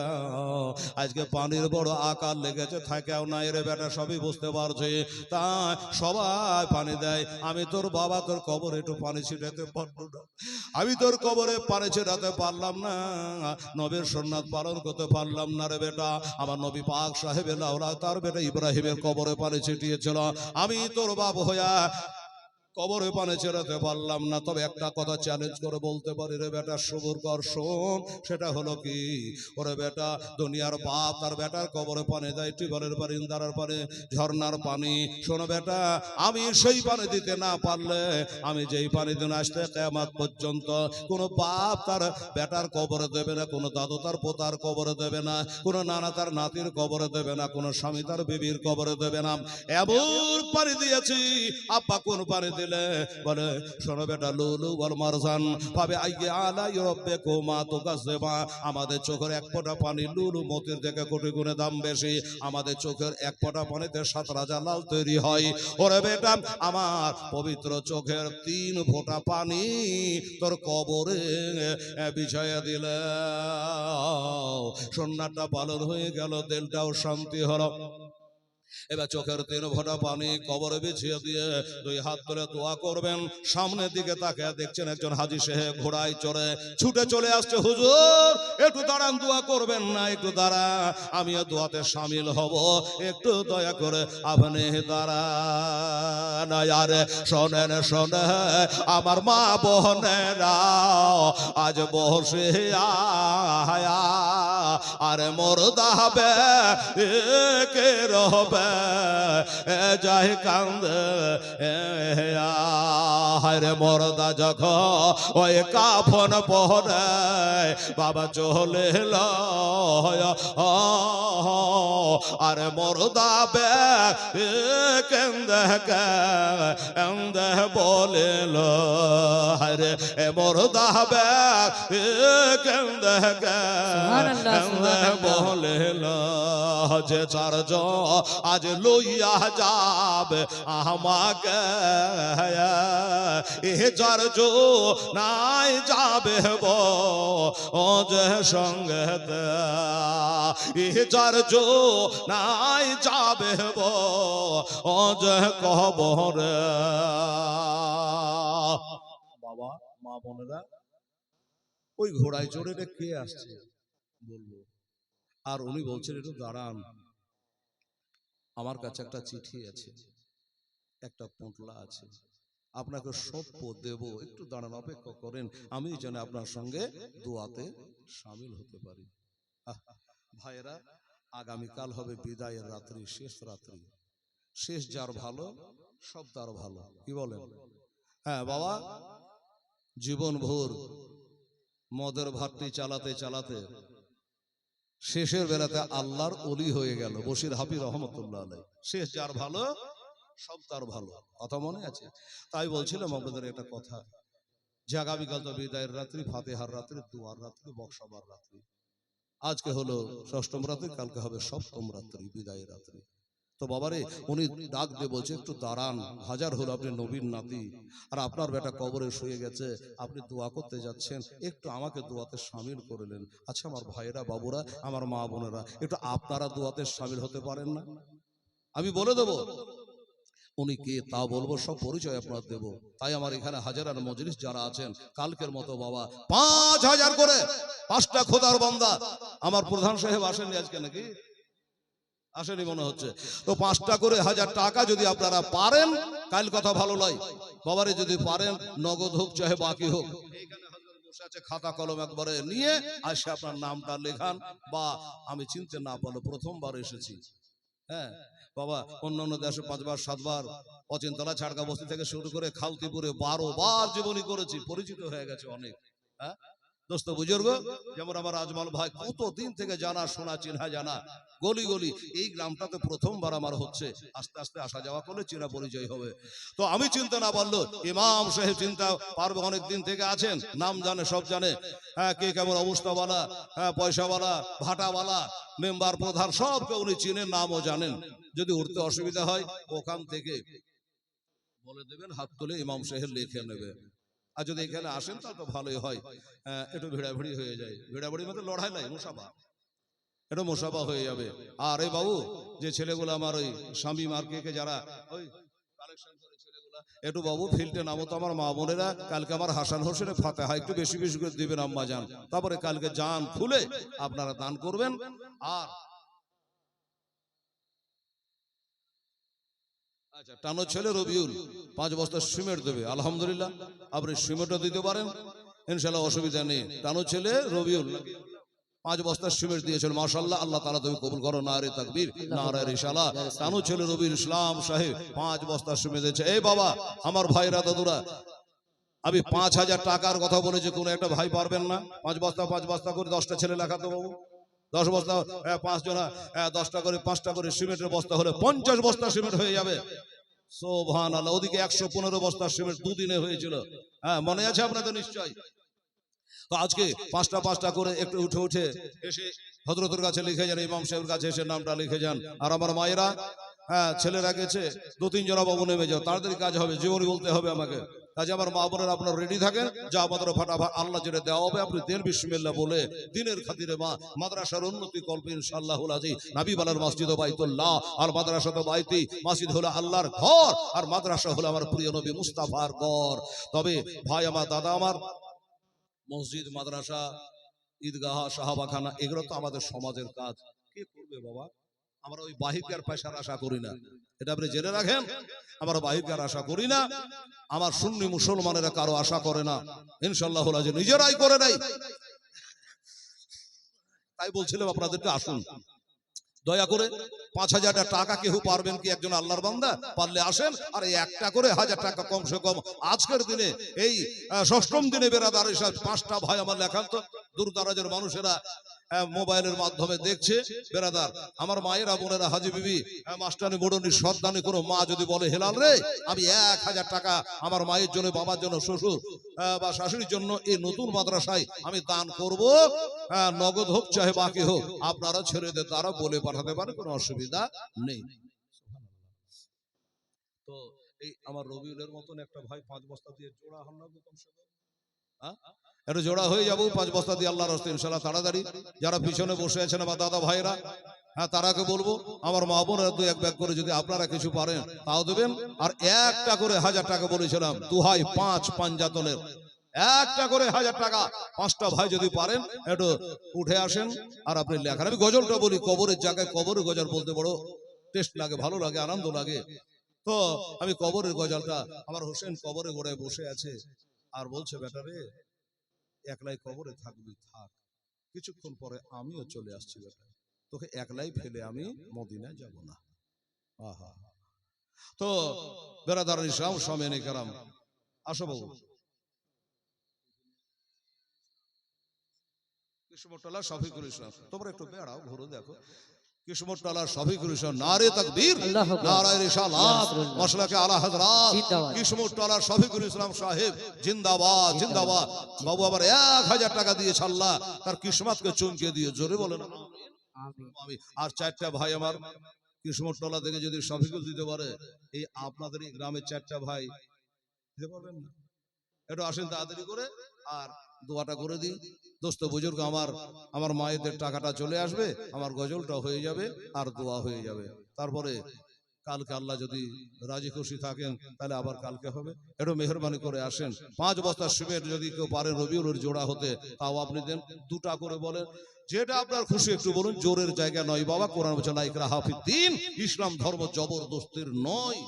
আজকে পানির বড় আকার লেগেছে, থাকেও নাই রে বেটা, সবই বুঝতে পারছে, তাই সবাই পানি দেয়। আমি তোর বাবা তোর কবরে একটু পানি ছিটাতে পারবো না, আমি তোর কবরে পানি ছিটাতে পারলাম না, নবীর সুন্নাত পালন করতে পারলাম না রে বেটা। আমার নবী পাক সাহেবের আওলাদ তার বেটা ইব্রাহিমের কবরে পানি ছিটিয়েছিল, আমি তোর বাপ হইয়া কবরে পানি ছেড়াতে পারলাম না। তবে একটা কথা চ্যালেঞ্জ করে বলতে পারি রে বেটা, সবুর কর শোন, সেটা হলো কি, ওরে বেটা দুনিয়ার বাপ তার বেটার কবরে পানি দেয়, টিউবওয়েলের পানি, ইন্দারার পানি, ঝর্ণার পানি। শোনো বেটা, আমি সেই পানি দিতে না পারলে, আমি যেই পানি দিন আসতে কিয়ামত পর্যন্ত কোনো বাপ তার বেটার কবরে দেবে না, কোনো দাদু তার পোতার কবরে দেবে না, কোনো নানা তার নাতির কবরে দেবে না, কোনো স্বামী তার বিবির কবরে দেবে না। এমন পানি দিয়েছি, আব্বা কোন পানি দিলে বলে শোনো বেটা, লুলু ওয়াল মারজান পাবে আইয়ে আলাই রাব্বিকুমা তুকাজ্জিবা। আমাদের চোখের 1 ফোঁটা পানি লুলু মতির থেকে কোটি গুণে দাম বেশি। আমাদের চোখের 1 ফোঁটা পানিতে 7 রাজা লাল তৈরি হয়। ওরে বেটা, আমার পবিত্র চোখের 3 ফোঁটা পানি তোর কবরে বিছাইয়া দিলে সুন্নাতটা পালন হয়ে গেল, দিলটাও শান্তি হলো। এবার চোখের 3 ফোঁটা পানি কবরে বিছিয়ে দিয়ে 2 হাত তুলে দোয়া করবেন। সামনের দিকে তাকিয়ে দেখছেন একজন হাজী সাহেব ঘোড়ায় চড়ে ছুটে চলে আসছে। হুজুর একটু দাঁড়ান, দোয়া করবেন না? একটু দাঁড়া, আমিও দোয়াতে শামিল হব, একটু দয়া করে আপনি দাঁড়ান। আরে শোনেন শোনেন আমার মা বোনেরা, আজ বসে আয়া আরে মুর্দা হবে কে রবে যাই কান্দে আরে মুর্দা যখন ওই কাফন পরে বাবা চলে এলো, আরে মুর্দা বে কেন্দে কেন্দে বলিল, আরে মুর্দা বে কেন্দে কেন্দে বলিল যে চারজন আজ লইয়া যাবে আমাকে, এ চারজন নাই যাবে ও যে সঙ্গেতে, এ চারজন নাই যাবে ও যে কবরে। বাবা মা বোনেরা, ওই ঘোড়ায় চড়ে কে আসছে বলবো, আর উনি বলছেন একটু দাঁড়ান, আমার কাছে একটা চিঠি আছে, একটা পোঁটলা আছে, আপনাকে সপ্য দেব, একটু দাঁড়ান, অপেক্ষা করেন, আমি যেন আপনার সঙ্গে দোয়াতে শামিল হতে পারি। ভাইয়েরা, আগামীকাল হবে বিদায়ের রাত্রি, শেষ রাত্রি। শেষ যার ভালো সব তার ভালো, কি বলেন? হ্যাঁ বাবা, জীবন ভোর মদের ভাতটি চালাতে চালাতে শেষের বেলাতে আল্লাহর ওলি হয়ে গেল বশির হাফি রহমতুল্লাহ আলাইহি। শেষ যার ভালো সব তার ভালো, কথা মনে আছে? তাই বলছিলাম আপনাদের একটা কথা, যে আগামীকাল তো বিদায়ের রাত্রি, ফাতেহার রাত্রি, দুয়ার রাত্রি, বক্সাবার রাত্রি। আজকে হলো ষষ্ঠম রাত্রি, কালকে হবে সপ্তম রাত্রি, বিদায়ের রাত্রি। তো বাবারে, উনি ডাক দিয়ে বলছে একটু দাঁড়ান, হাজার হলো আপনি নবীর নাতি, আর আপনার বেটা কবরে শুয়ে গেছে, আপনি দোয়া করতে যাচ্ছেন, একটু আমাকে দোয়াতে শামিল করলেন। আচ্ছা আমার ভাইয়েরা, বাবুরা, আমার মা বোনেরা, একটু আপনারা দোয়াতে শামিল হতে পারেন না? আমি বলে দেব উনি কে, তা বলবো, সব পরিচয় আপনার দেব। তাই আমার এখানে হাজারার মজলিস যারা আছেন, কালকের মতো বাবা 5000 করে 5টা খোদার বান্দা, আমার প্রধান সাহেব আসেননি আজকে নাকি? আসেনি মনে হচ্ছে। তো 5টা করে 1000 টাকা যদি আপনারা পারেন, কাল কথা ভালো নয় বাবারে, যদি পারেন নগদ হোক চাহে বাকি হোক, এইখানে হযরত বসে আছে, খাতা কলম একবারে নিয়ে আসে আপনার নামটা লেখান, বা আমি চিনতে না পারলো প্রথমবার এসেছি, হ্যাঁ বাবা, অন্যান্য দেশে 5 বার 7 বার, অচিন্তলা ছাড়কা বস্তি থেকে শুরু করে খালতিপুরে 12 বার জীবনী করেছি, পরিচিত হয়ে গেছে অনেক। হ্যাঁ দোস্ত বুজুর্গ, যেমন আমার আজমল ভাই কতদিন থেকে জানা শোনা চিনহা জানা, গলি গলি, এই গ্রামটাতে প্রথমবার আমার হচ্ছে, আস্তে আস্তে আসা যাওয়া করলে চেনা পরিচয় হবে। তো আমি চিনতে না পারলো, ইমাম সাহেব চিন্তা পারবে, অনেক দিন থেকে আছেন, নাম জানে, সব জানে, হ্যাঁ কে কেমন অবস্থাওয়ালা, হ্যাঁ পয়সাওয়ালা, ভাটাওয়ালা, মেম্বার প্রধান, সবকে উনি চিনেন, নামও জানেন। যদি উঠতে অসুবিধা হয় ওখান থেকে বলে দেবেন, হাত তুলে ইমাম সাহেব লিখে নেবে। আর যদি এখানে আসেন তাহলে তো ভালোই হয়, একটু ভিড়াভিড়ি হয়ে যায়, ভিড়াভিড়ি মধ্যে লড়াই নাই, মুসাফা, এটা মুসাফা হয়ে যাবে। আর এই বাবু, যে ছেলেগুলো আমার ওই স্বামী মার্কেটে যারা ওই কালেকশন করে ছেলেগুলা, একটু বাবু ফিল্ডে নামো তো আমার মা বোনেরা, কালকে আমার হাসান হোসেনের ফাতেহা একটু বেশি বেশি করে দিবেন আম্মা জান, তারপরে কালকে জান খুলে আপনারা দান করবেন। আর আচ্ছা, টানো ছেলে রবিউল 5 বস্তা সিমেন্ট দেবে, আলহামদুলিল্লাহ, আপনি সিমেন্টও দিতে পারেন, ইনশাআল্লাহ অসুবিধা নেই। টানো ছেলে রবিউল 5 বস্তা সিমেন্ট দিয়েছেন, মাশাআল্লাহ, আল্লাহ তাআলা তুমি কবুল করো, নারে তাকবীর, নারে রিসালাত। টানো ছেলে রবিউল ইসলাম সাহেব 5 বস্তা সিমেন্ট দিয়েছে। এই বাবা, আমার ভাইরা দাদুরা, আমি 5000 টাকার কথা বলেছি, কোন একটা ভাই পারবেন না? 5 বস্তা করে 10টা ছেলে লেখাতে বাবু, 10 বস্তা, 5 জনা 10টা করে, 5টা করে সিমেন্টের বস্তা হলে 50 বস্তা সিমেন্ট হয়ে যাবে। সুবহানাল্লাহ। ওদিকে 115 বস্তা সিমেন্ট 2 দিনে হয়েছিল, হ্যাঁ মনে আছে আপনাদের নিশ্চয়। তো আজকে 5টা করে একটু উঠে উঠে এসে হযরতের কাছে লিখে যান, ইমাম সাহেবের কাছে এসে নামটা লিখে যান। আর আমার মায়েরা, হ্যাঁ ছেলেরা গেছে, 2-3 জনা বাবু নেমে যাও, তাড়াতাড়ি কাজ হবে, জীবনী বলতে হবে আমাকে। কাজে আমার মা বোনেরা আপনারা রেডি থাকেন, যা আমাদের ফাটাফাট আল্লাহ যেটা দেওয়া হবে আপনি দেন বিসমিল্লাহ বলে, দিনের খাতিরে মা মাদ্রাসার উন্নতি কল্পে ইনশাআল্লাহুল আজিজ। নবী বলার মসজিদ বাইতুল্লাহ আর মাদ্রাসা তো বাইতি, মসজিদ হলো আল্লাহর ঘর আর মাদ্রাসা হলো আমার প্রিয় নবী মুস্তাফার ঘর। তবে ভাই আমার, দাদা আমার, মসজিদ, মাদ্রাসা, ঈদগাহ, সাহাবাখানা এগুলো তো আমাদের সমাজের কাজ। কে করবে বাবা? আমরা ওই বাহিকার পয়সার আশা করি না, এটা আপনি জেনে রাখেন। আমরা বাহিকার আশা করি না, আমার সুন্নি মুসলমানেরা কারো আশা করে না, ইনশাআল্লাহ নিজেরাই করে নাই। তাই বলছিলাম আপনাদেরকে আসুন দয়া করে 5,000 টাকা কেউ পারবেন কি? একজন আল্লাহর বান্দা পারলে আসেন, আর এই একটা করে 1,000 টাকা কমসে কম আজকের দিনে এই ষষ্ঠম দিনে বেরাদার হিসাব 5টা ভাই আমার লেখান তো, দূর দারাজের মানুষেরা মোবাইলের মাধ্যমে দেখছে। বেরাদার আমার মায়েরা, বোনেরা, হাজি বিবি, মাস্টানি, মোড়নি, সর্দানি কোনো মা যদি বলে হেলাল রে আমি 1,000 টাকা আমার মায়ের জন্য, বাবার জন্য, শ্বশুর বা শাশুড়ির জন্য এই নতুন মাদ্রাসায় আমি দান করব, নগদ হোক চাহে বাকি হোক, আপনারা ছেলেদের দ্বারা বলে পাঠাতে পারে, কোনো অসুবিধা নেই। তো এই আমার রবিউলের মতন একটা ভাই 5 বস্তা দিয়ে জোড়া হন না কমসে কম, একটু জোড়া হয়ে যাবো 5 বস্তা দিয়ে আল্লাহর রাস্তায় ইনশাআল্লাহ তাড়াতাড়ি। যারা পিছনে বসে আছেন আমার দাদা ভাইরা, তারাকে বলবো আমার মা বোনেরা 2-1 ব্যাগ করে যদি আপনারা কিছু পারেন তাও দেবেন। আর একটা করে 1,000 টাকা বলেছিলাম, দুহাই 5 পাঞ্জাতনের একটা করে 1,000 টাকা, 5টা ভাই যদি পারেন একটু উঠে আসেন আর আপনি লেখান। আমি গজলটা বলি, কবরের জায়গায় কবরের গজল বলতে বড় টেস্ট লাগে, ভালো লাগে, আনন্দ লাগে। তো আমি কবরের গজলটা, আমার হোসেন কবরে গোড়ায় বসে আছে আর বলছে বেটারে একলাই কবরে থাকবি থাক, কিছুক্ষণ পরে আমিও চলে আসছি বেটা, তোকে একলাই ফেলে আমি মদিনায় যাব না। আহা, তো বেরাদার ইসলাম সামনে কারাম, আসো বাবু। কিসমতলা শফিকুল ইসলাম, তোমরা একটু বেড়াও, ঘুরে দেখো। কিসমতলা শফিকুল ইসলাম, নারে তাকবীর, নারে রিসালাত, মাশাআল্লাহ আলা হযরত। কিসমতলা শফিকুল ইসলাম সাহেব জিন্দাবাদ, জিন্দাবাদ। বাবু আবার 1,000 টাকা দিয়েছে, আল্লাহ তার কিসমতকে চমকে দিয়ে, জোরে বলেন আমিন। আর 4টা ভাই আমার কিসমতলা থেকে যদি শফিকুল দিতে পারে, এই আপনাদের এই গ্রামের 4টা ভাই দিতে পারবেন না? একটু আসেন তাড়াতাড়ি করে আর দোয়াটা করে দিই। দোস্ত বুজুর্গ আমার মায়েদের টাকাটা চলে আসবে, আমার গজলটা হয়ে যাবে আর দোয়া হয়ে যাবে। তারপরে কালকে আল্লাহ যদি রাজি খুশি থাকেন তাহলে আবার কালকে হবে। একটু মেহরবানি করে আসেন। 5 বস্তা সিমেন্ট যদি কেউ পারেন রবিউলের জোড়া হতে, তাও আপনি দেন। 2টা করে বলেন, যেটা আপনার খুশি একটু বলুন। জোরের জায়গা নয় বাবা, কোরআন বলছে লা ইকরাহা ফিদ্দীন, ইসলাম ধর্ম জবরদস্তির নয়,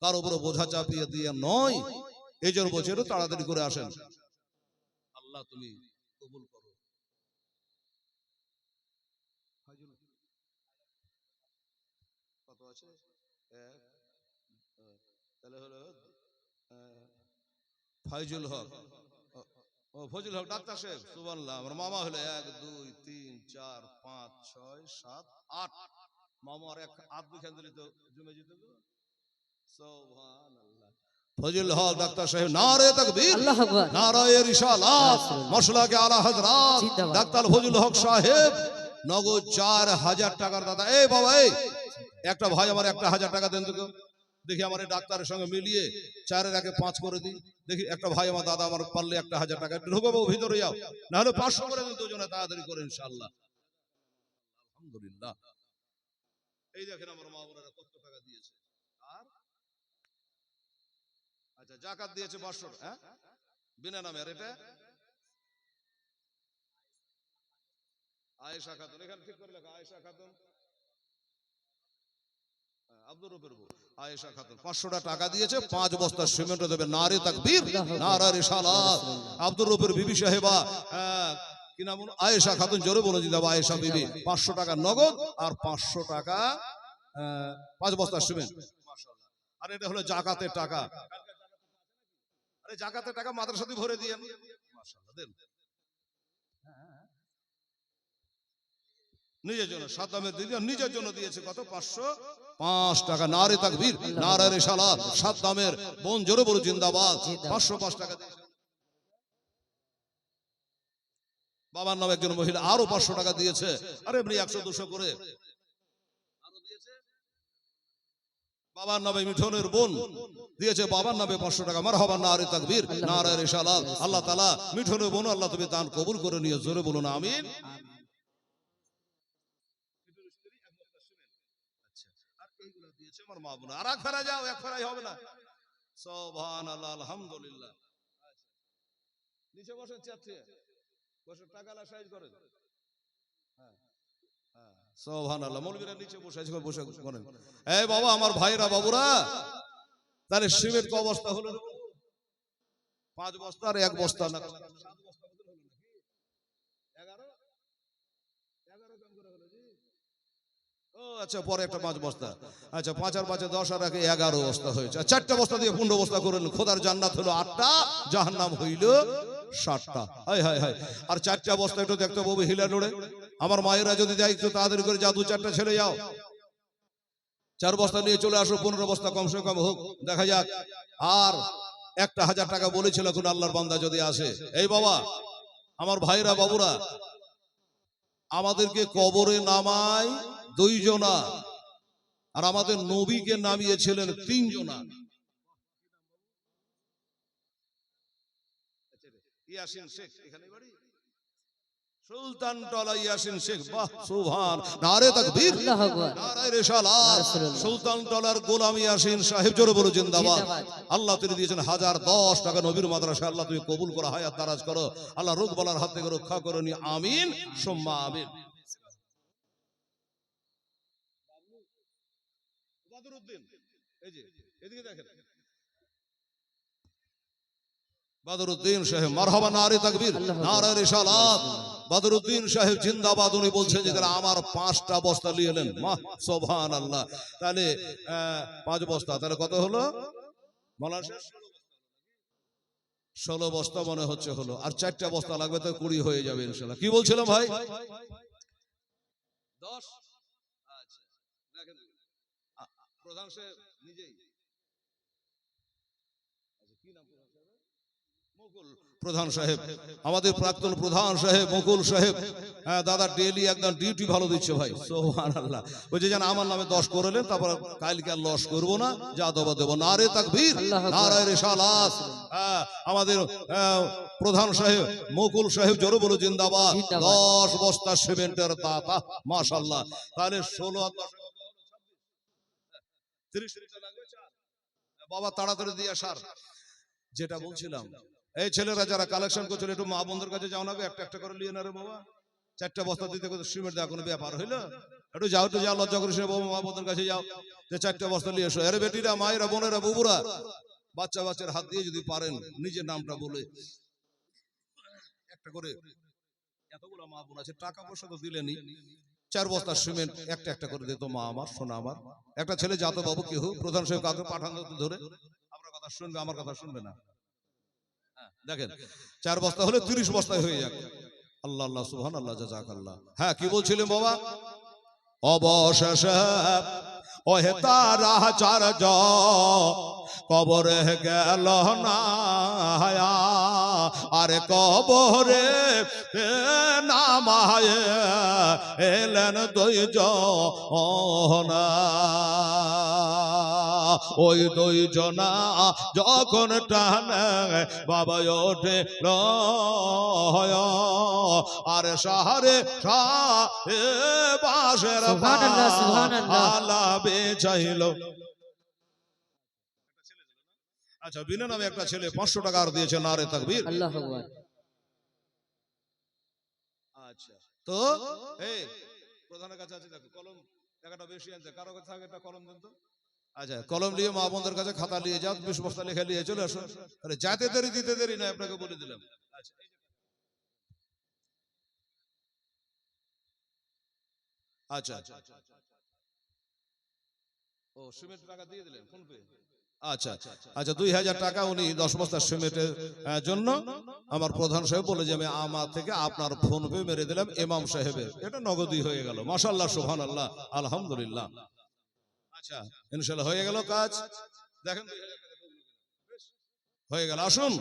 কার উপরে বোঝা চাপিয়ে দিয়ে নয়। এই জন্য বলছে একটু তাড়াতাড়ি করে আসেন। আল্লাহ তুমি কবুল করো। কত আছে? তাহলে হলো ফাইজুল হক, ও ফজল হক ডাক্তার সাহেব, সুবহানাল্লাহ। আমার মামা হলো 1 2 3 4 5 6 7 8 মামা, আর 1 হাত দুখান দিলে তো জমে যেত। সুবহানাল্লাহ। ফজল হক ডাক্তার সাহেব, নারে তাকবীর, আল্লাহু আকবার, নারায়ে রিসালাত, মাশাআল্লাহ আলা হযরত ডাক্তার ফজল হক সাহেব, নগদ 4,000 টাকার দাদা। এই বাবা, এই একটা ভাই আমার 1,000 টাকা দেন তো, দেখি আমার এই ডাক্তারের সঙ্গে মিলিয়ে 4-এর আগে 5 করে দিই। দেখি একটা ভাই আমার দাদা আমার পারলে 1,000 টাকা ঢুকো বাবু, ভিতরে যাও, না হলে 500 করে দিন দুজনে, তাড়াতাড়ি করে ইনশাআল্লাহ। আলহামদুলিল্লাহ। এই দেখেন আমার মা বোনেরা কত টাকা দিয়েছে। আর আচ্ছা জাকাত দিয়েছে 500, হ্যাঁ বিনা নামে। আর এটা আয়েশা খাতুন, এখানে ঠিক করে লেখা আয়েশা খাতুন, আব্দুর রূপের বউ আয়েশা খাতুন 500 টাকা দিয়েছে। 5 বস্তা সিমেন্ট দেবে। নারে তাকবীর, নারে রিসালাত। আব্দুর রূপের বিবি সাহেবা, কি নাম আয়েশা খাতুন, জোরে বলে দিদাবা আয়েশা বিবি, 500 টাকা নগদ আর 500 টাকা 5 বস্তা সিমেন্ট। মাশাআল্লাহ। আর এটা হলো জাকাতের টাকা। আরে জাকাতের টাকা মাদ্রাসাতে ভরে দিয়েন। মাশাআল্লাহ, দেন নিজের জন্য। সাদ্দামের দিদি নিজের জন্য দিয়েছে কত? 505 টাকা। নারে তাকবীর, নারে রিসালাত। সাদ্দামের বোন, জোরে বলো জিন্দাবাদ। 505 টাকা দিয়েছে। বাবার নামে একজন মহিলা আরো 500 টাকা দিয়েছে। আরে এমনি 100-200 করে আরো দিয়েছে। বাবার নামে মিঠুনের বোন দিয়েছে বাবার নামে 500 টাকা। মারহাবা, নারে তাকবীর, নারে রিসালাত। আল্লাহ তাআলা মিঠুনের বোন আল্লাহ তুমি দান কবুল করে নিয়ে, জোরে বলুন আমিন। আর এইগুলো দিয়েছে আমার মা বোন। আর এক ফেরা যাও, এক ফেরাই হবে না। সুবহানাল্লাহ, আলহামদুলিল্লাহ। নিচে বসে চাচ্ছে, বসে টাকা সাইজ করে। হ্যাঁ হ্যাঁ, সুবহানাল্লাহ। মৌলবীরা নিচে বসে আছে, বসে করেন। এই বাবা, আমার ভাইরা বাবুরা, তাহলে সিমেন্ট ক বস্তা হলো? 5 বস্তা আর 1 বস্তা না 7 বস্তা হলো নাকি? 11 11 কম করে হলো জি। ও আচ্ছা, পরে একটা 5 বস্তা। আচ্ছা, 5 আর 5 10 আর 1 11 বস্তা হয়েছে। 4টা বস্তা দিয়ে 15 বস্তা করলেন। খোদার জান্নাত হলো 8টা, জাহান্নাম হইল 7টা। হায় হায় হায়। আর 4টা বস্তা একটু দেখতে পাবো হিলা নড়ে। আমার মায়েরা যদি যাই একটু তাড়াতাড়ি করে, জাদু 4টা ছেলে যাও, 4 বস্তা নিয়ে চলে আসো। 15 বস্তা কমসে কম হোক, দেখা যাক। আর 1000 টাকা বলেছিল কোন আল্লাহর বান্দা যদি আসে। এই বাবা, আমার ভাইরা বাবুরা, আমাদেরকে কবরে নামায় 2 জনা, আর আমাদের নবীকে নামিয়েছিলেন 3 জনা। ইয়াসিন শেখ এখানে বাড়ি, সুলতান টলা ইয়াসিন শেখ। বাহ, সুবহান, নারে তাকবীর, আল্লাহু আকবার, নারে রিসালাত। সুলতান টলার গোলাম ইয়াসিন সাহেব, জোরে বলো জিন্দাবাদ। আল্লাহ তিনি দিয়েছেন 1010 টাকা নবীর মাদ্রাসা। আল্লাহ তুমি কবুল করো, হায়াত দারাজ করো। আল্লাহ রোগ বালার হাত থেকে রক্ষা করো নি, আমিন সুম্মা আমিন। বাদরউদ্দিন, এই যে এদিকে দেখেন, বাদরউদ্দিন সাহেব, মারহাবা, নারে তাকবীর, নারে রিসালাত। বাদরউদ্দিন সাহেব জিন্দাবাদ। উনি বলছেন যে আমার 5টা বস্তা নিয়ে এলেন। মাহ, সুবহানাল্লাহ। তাহলে 5 বস্তা, তাহলে কত হলো? মাওলানা 16 বস্তা মনে হচ্ছে হলো। আর 4টা বস্তা লাগবে, তো 20 হয়ে যাবে ইনশাআল্লাহ। কি বলছিলাম ভাই? 10। আচ্ছা, দেখেন প্রধান সাহেব নিজেই, কি নাম মুকুল প্রধান সাহেব, আমাদের প্রাক্তন প্রধান সাহেব মুকুল সাহেব। হ্যাঁ দাদা, ডেইলি একদম ডিউটি ভালো দিচ্ছে ভাই, সুবহানাল্লাহ। ওই যে জান আমার নামে 10 করলেন, তারপর কালকে আর লস করবো না, যা দেবো দেবো। নারে তাকবীর, নারে রিসালাত। হ্যাঁ, আমাদের প্রধান সাহেব মুকুল সাহেব, জোরে বলো জিন্দাবাদ। 10 বস্তা সিমেন্টের দাতা, মাশাআল্লাহ। তাহলে 16 আর 10 30 লাগবে। বাবা তাড়াতাড়ি দিয়ে সার। যেটা বলছিলাম, এই ছেলেরা যারা কালেকশন করছিল, একটু মা বন্ধুর কাছে যাও না, একটা একটা করে নিয়ে না রে বাবা। 4টা বস্তা দিতে সিমেন্ট দেওয়া কোনো ব্যাপার হইলো? একটু যাও, একটু যাও, লজ্জা করিস না বাবা, মা বন্ধুর কাছে যাও, যে 4টা বস্তা নিয়ে এসো। আরে বেটিরা, মায়েরা, বোনেরা, বুবুরা, বাচ্চা বাচ্চার হাত দিয়ে যদি পারেন নিজের নামটা বলে একটা করে, এতগুলো মা বোন আছে, টাকা পয়সা তো দিলেনি, 4 বস্তা সিমেন্ট একটা একটা করে দিত মা আমার, সোনা আমার। একটা ছেলে যাতো বাবু কেউ, প্রধান সাহেব কাউকে পাঠান ধরে, আপনার কথা শুনবে, আমার কথা শুনবে না। দেখেন 4 বস্তা হলে 30 বস্তায় হয়ে যাবে। আল্লাহ আল্লাহ, সুবহানাল্লাহ, জাযাকাল্লাহ। হ্যাঁ, কি বলছিলেন বাবা? অবশেষে ওহে তারা 4 কবরে গেল না, আরে কবরে নামায়ে এলেন 2 জনা। ওই 2 জনা যখন টানে বাবা ওঠে আর সাহারে বাসের আলা বেচাইল। আচ্ছা, বিনা নামে একটা ছেলে 500 টাকা আর দিয়েছে, নারে তাকবীর, আল্লাহু আকবার। আচ্ছা, তো এই প্রধানের কাছে আছে, দেখো কলম টাকাটা বেশি আনছে, কারো কাছে থাকে একটা কলম দেন তো। আচ্ছা, কলম নিয়ে মা বোনদের কাছে খাতা নিয়ে যাও, 20 বস্তা লেখা নিয়ে চলে আসো। আরে যাতে দেরি দিতে দেরি না, আপনাকে বলে দিলাম। আচ্ছা আচ্ছা আচ্ছা, ও সিমেন্ট টাকা দিয়ে দিলেন ফোন পে। আচ্ছা আচ্ছা, 2000 টাকা উনি 10 বস্তা সিমেন্টের জন্য আমার প্রধান সাহেব বলে যে আমি আমার থেকে আপনার ফোন পে মেরে দিলাম ইমাম সাহেবের, এটা নগদই হয়ে গেল। মাশাআল্লাহ, সুবহানাল্লাহ, আলহামদুলিল্লাহ। আচ্ছা, ইনশাআল্লাহ হয়ে গেল কাজ। দেখেন হয়ে গেল। আসুন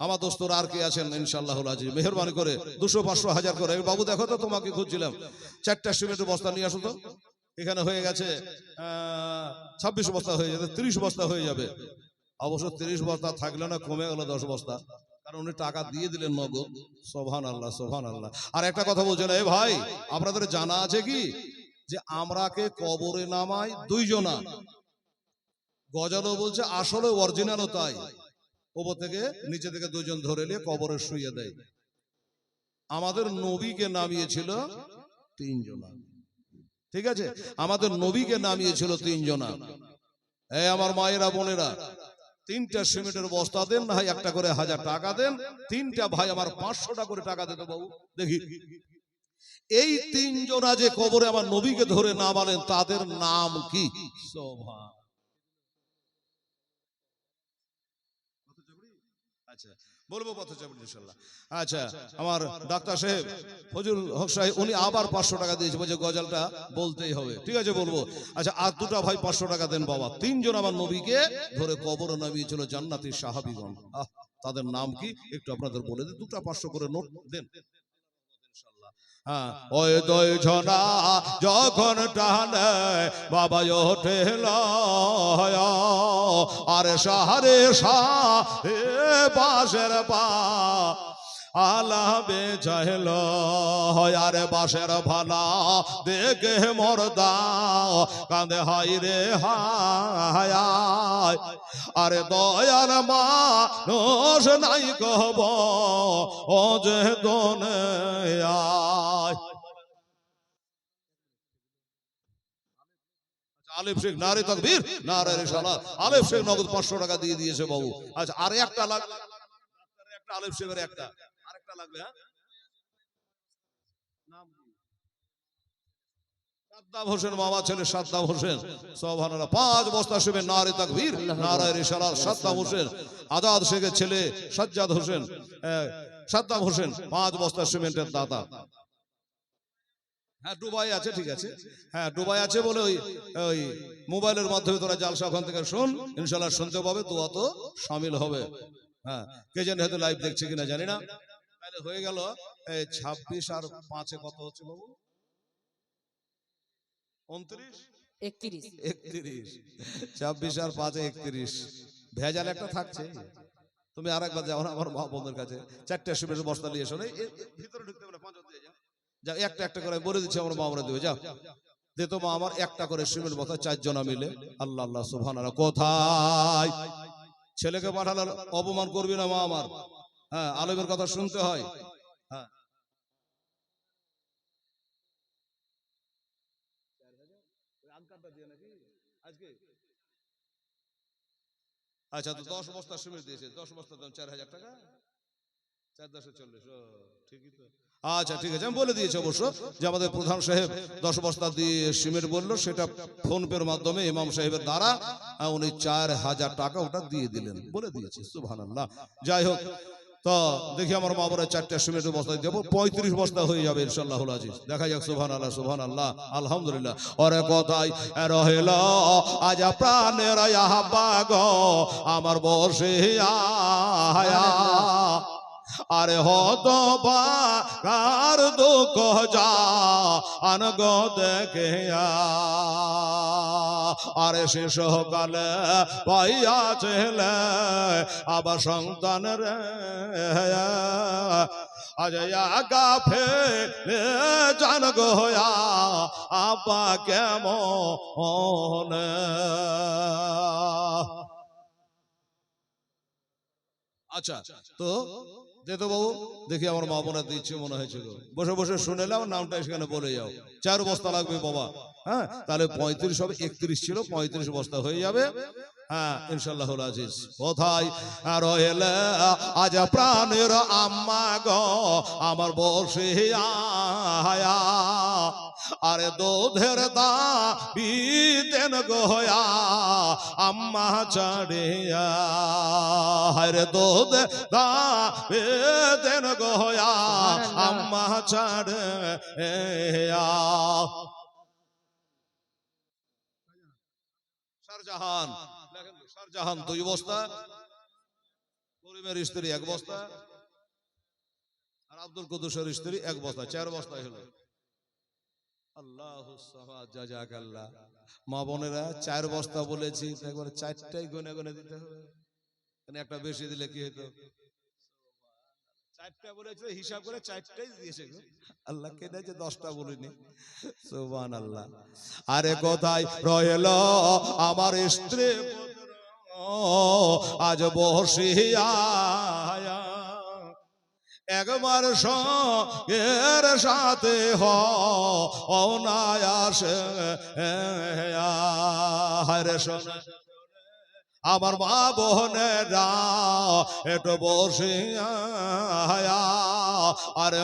আমার দোস্তরা আর কি আছেন, ইনশাআল্লাহুল আজিজ মেহেরবানি করে 200 500 1000 করে। বাবু দেখো তো, তোমাকে খুঁজছিলাম, 4টা সিমেন্টের বস্তা নিয়ে আসো তো। এখানে হয়ে গেছে 26 বস্তা হয়ে যাবে, 30 বস্তা হয়ে যাবে। অবশ্য 30 বস্তা থাকলে না, কমে গেল 10 বস্তা, কারণ উনি টাকা দিয়ে দিলেন নগদ। সুবহানাল্লাহ, সুবহানাল্লাহ। আর একটা কথা বলছেন, এই ভাই আপনাদের জানা আছে কি যে আমরাকে কবরে নামায় দুইজনা। গজালো বলছে আসলে অরিজিনালও তাই, ওপর থেকে নিচে থেকে দুজন ধরে নিয়ে কবরে শুইয়ে দেয়। আমাদের নবীকে নামিয়েছিল 3 জনা, ঠিক আছে? আমাদের নবীকে নামিয়েছিল 3 জনা। এই আমার মায়েরা বোনেরা, 3টা সিমেন্টের বস্তা দেন, না হয় একটা করে 1000 টাকা দেন। 3টা ভাই আমার 500 টাকা করে টাকা দিতে বাবু দেখি। এই 3 জনা যে কবরে আমার নবীকে ধরে নামালেন, তাদের নাম কি? আচ্ছা, বলবো পথ চাবড়ি ইনশাআল্লাহ। আচ্ছা, আমার ডাক্তার সাহেব ফজল হক সাহেব উনি আবার 500 টাকা দিয়েছে, বলছে গজলটা বলতেই হবে। ঠিক আছে, বলবো। আচ্ছা, আর দুটা ভাই 500 টাকা দেন বাবা। 3 জন আমার নবীকে ধরে কবরে নামিয়েছিল জান্নাতি সাহাবীগণ। তাদের নাম কি একটু আপনাদের বলে দিন, দুটা 500 করে নোট দেন। ওই 2 জনা যখন টানে বাবা ওঠে লয়া, আরে সাহারে শাহে বাঁশের পা আলা বেচাইল, আরে বাঁশের ভালা দেখে মরদা কাঁদে হাই রে হায়। আরে দয়ার মানুষ নাই কহব ও যে দুনিয়ায়। আলিফ শেখ নারে তাকবীর, নারে রিসালাত। আলিফ শেখ নগদ 500 টাকা দিয়ে দিয়েছে বাবু। আচ্ছা, আর একটা লাগবে, একটা আলিফ শেখের একটা আরেকটা লাগবে। হ্যাঁ, নাম কি? সাদ্দাম হোসেন, মামা ছেলে সাদ্দাম হোসেন। সুবহানাল্লাহ। 5 বস্তা সিমেন্ট, নারে তাকবীর, নারে রিসালাত। সাদ্দাম হোসেন, আজাদ শেখের ছেলে সাজ্জাদ হোসেন, সাদ্দাম হোসেন 5 বস্তা সিমেন্টের দাতা। হ্যাঁ, দুবাই আছে, ঠিক আছে। হ্যাঁ, দুবাই আছে বলে ওই মোবাইলের মাধ্যমে তোরা জালসা ওখান থেকে শুন, ইনশাআল্লাহ শুনতে পাবে, দোয়া তো শামিল হবে। হ্যাঁ, কে জানে হয়তো লাইভ দেখছে কিনা জানি না। তাহলে হয়ে গেল 26 আর 5 কত হচ্ছে বাবু? 29, 31, 31। 26 আর 5 31। ভেজাল একটা থাকছে। তুমি আরেকবার যাও না আমার মা বোনদের কাছে, 4টা সিমেন্টের বস্তা নিয়ে এসো। ভিতরে ঢুকতে হবে না, 5 দিয়ে যাও। যাও, একটা একটা করে বলে দিচ্ছি, আমার মা আমরা দেবে। যাও দে তো মা আমার একটা করে সিমেন্ট বস্তা, 4 জনা মিলে। আল্লাহ আল্লাহ সুবহানাল্লাহ। কোথায় ছেলেকে পাঠালে অপমান করবি না মা আমার। হ্যাঁ, আলেমের কথা শুনতে হয়। হ্যাঁ, আচ্ছা, তো 10 বস্তা সিমেন্ট দিয়েছে, 10 বস্তা দাম 4000 টাকা, 4 10 40। ঠিকই তো। আচ্ছা, ঠিক আছে, আমি বলে দিয়েছি অবশ্য যে আমাদের প্রধান সাহেব 10 বস্তা দিয়ে সিমেন্ট বললো, সেটা ফোন পের মাধ্যমে ইমাম সাহেবের দ্বারা উনি 4000 টাকা ওটা দিয়ে দিলেন, বলে দিয়েছি। সুবহানাল্লাহ। যাই হোক, তো দেখি আমার মা বলে 4টা সিমেন্টের বস্তা দেবো, 35 বস্তা হয়ে যাবে ইনশাআল্লাহুল আজিজ। দেখা যাক। সুবহানাল্লাহ, সুবহানাল্লাহ, আলহামদুলিল্লাহ। ওরে কোথায় রহিল আজ প্রাণের আহাবা গো আমার বসিয়া, আরে হত কার দুঃখ যা আনগ দেখে, আরে শেষ কালে পাইয়া ছেলে আবার সন্তান রে, আজ আগা ফেলে জান গোয়া আপা কেমন। আচ্ছা, তো দে তো বাবু, দেখি আমার মা বোনের দিচ্ছে মনে হয়েছিল। বসে বসে শুনে নাও, নামটা সেখানে বলে যাও। 4 বস্তা লাগবে বাবা। হ্যাঁ, তাহলে 35 হবে, 31 ছিল, 35 বস্তা হয়ে যাবে। হ্যাঁ, ইনশাআল্লাহুল আজিজ। কোথায় রহিলে আজ প্রাণের আম্মা গো আমার বসিয়া, আরে দুধের দাবি দেন গোয়া আম্মা ছাড়িয়া, আরে দুধ দাবি দেন গোয়া আম্মা ছাড়িয়া। শাহজাহান, শাহজাহান 2 বস্তা, করিমের স্ত্রী 1 বস্তা, আর আব্দুল কুদ্দুসের স্ত্রী 1 বস্তা, 4 বস্তা হলো। আল্লাহু সামাদ, জাযাকাল্লাহ। মা বোনেরা 4 বস্তা বলেছি, একবার 4টাই গুনে গুনে দিতে হবে। মানে একটা বেশি দিলে কি হতো? 4টা বলেছিল, হিসাব করে 4টাই দিয়েছে গো। আল্লাহ কেটেছে, 10টা বলিনি। সুবহানাল্লাহ। আরে কোথায় রইল আমার স্ত্রী আজ বসিয়া, একবার সঙ্গের সাথে অনায়াসে হরে শোনা আমার মা বোনেরা একটু বসিয়া, আরে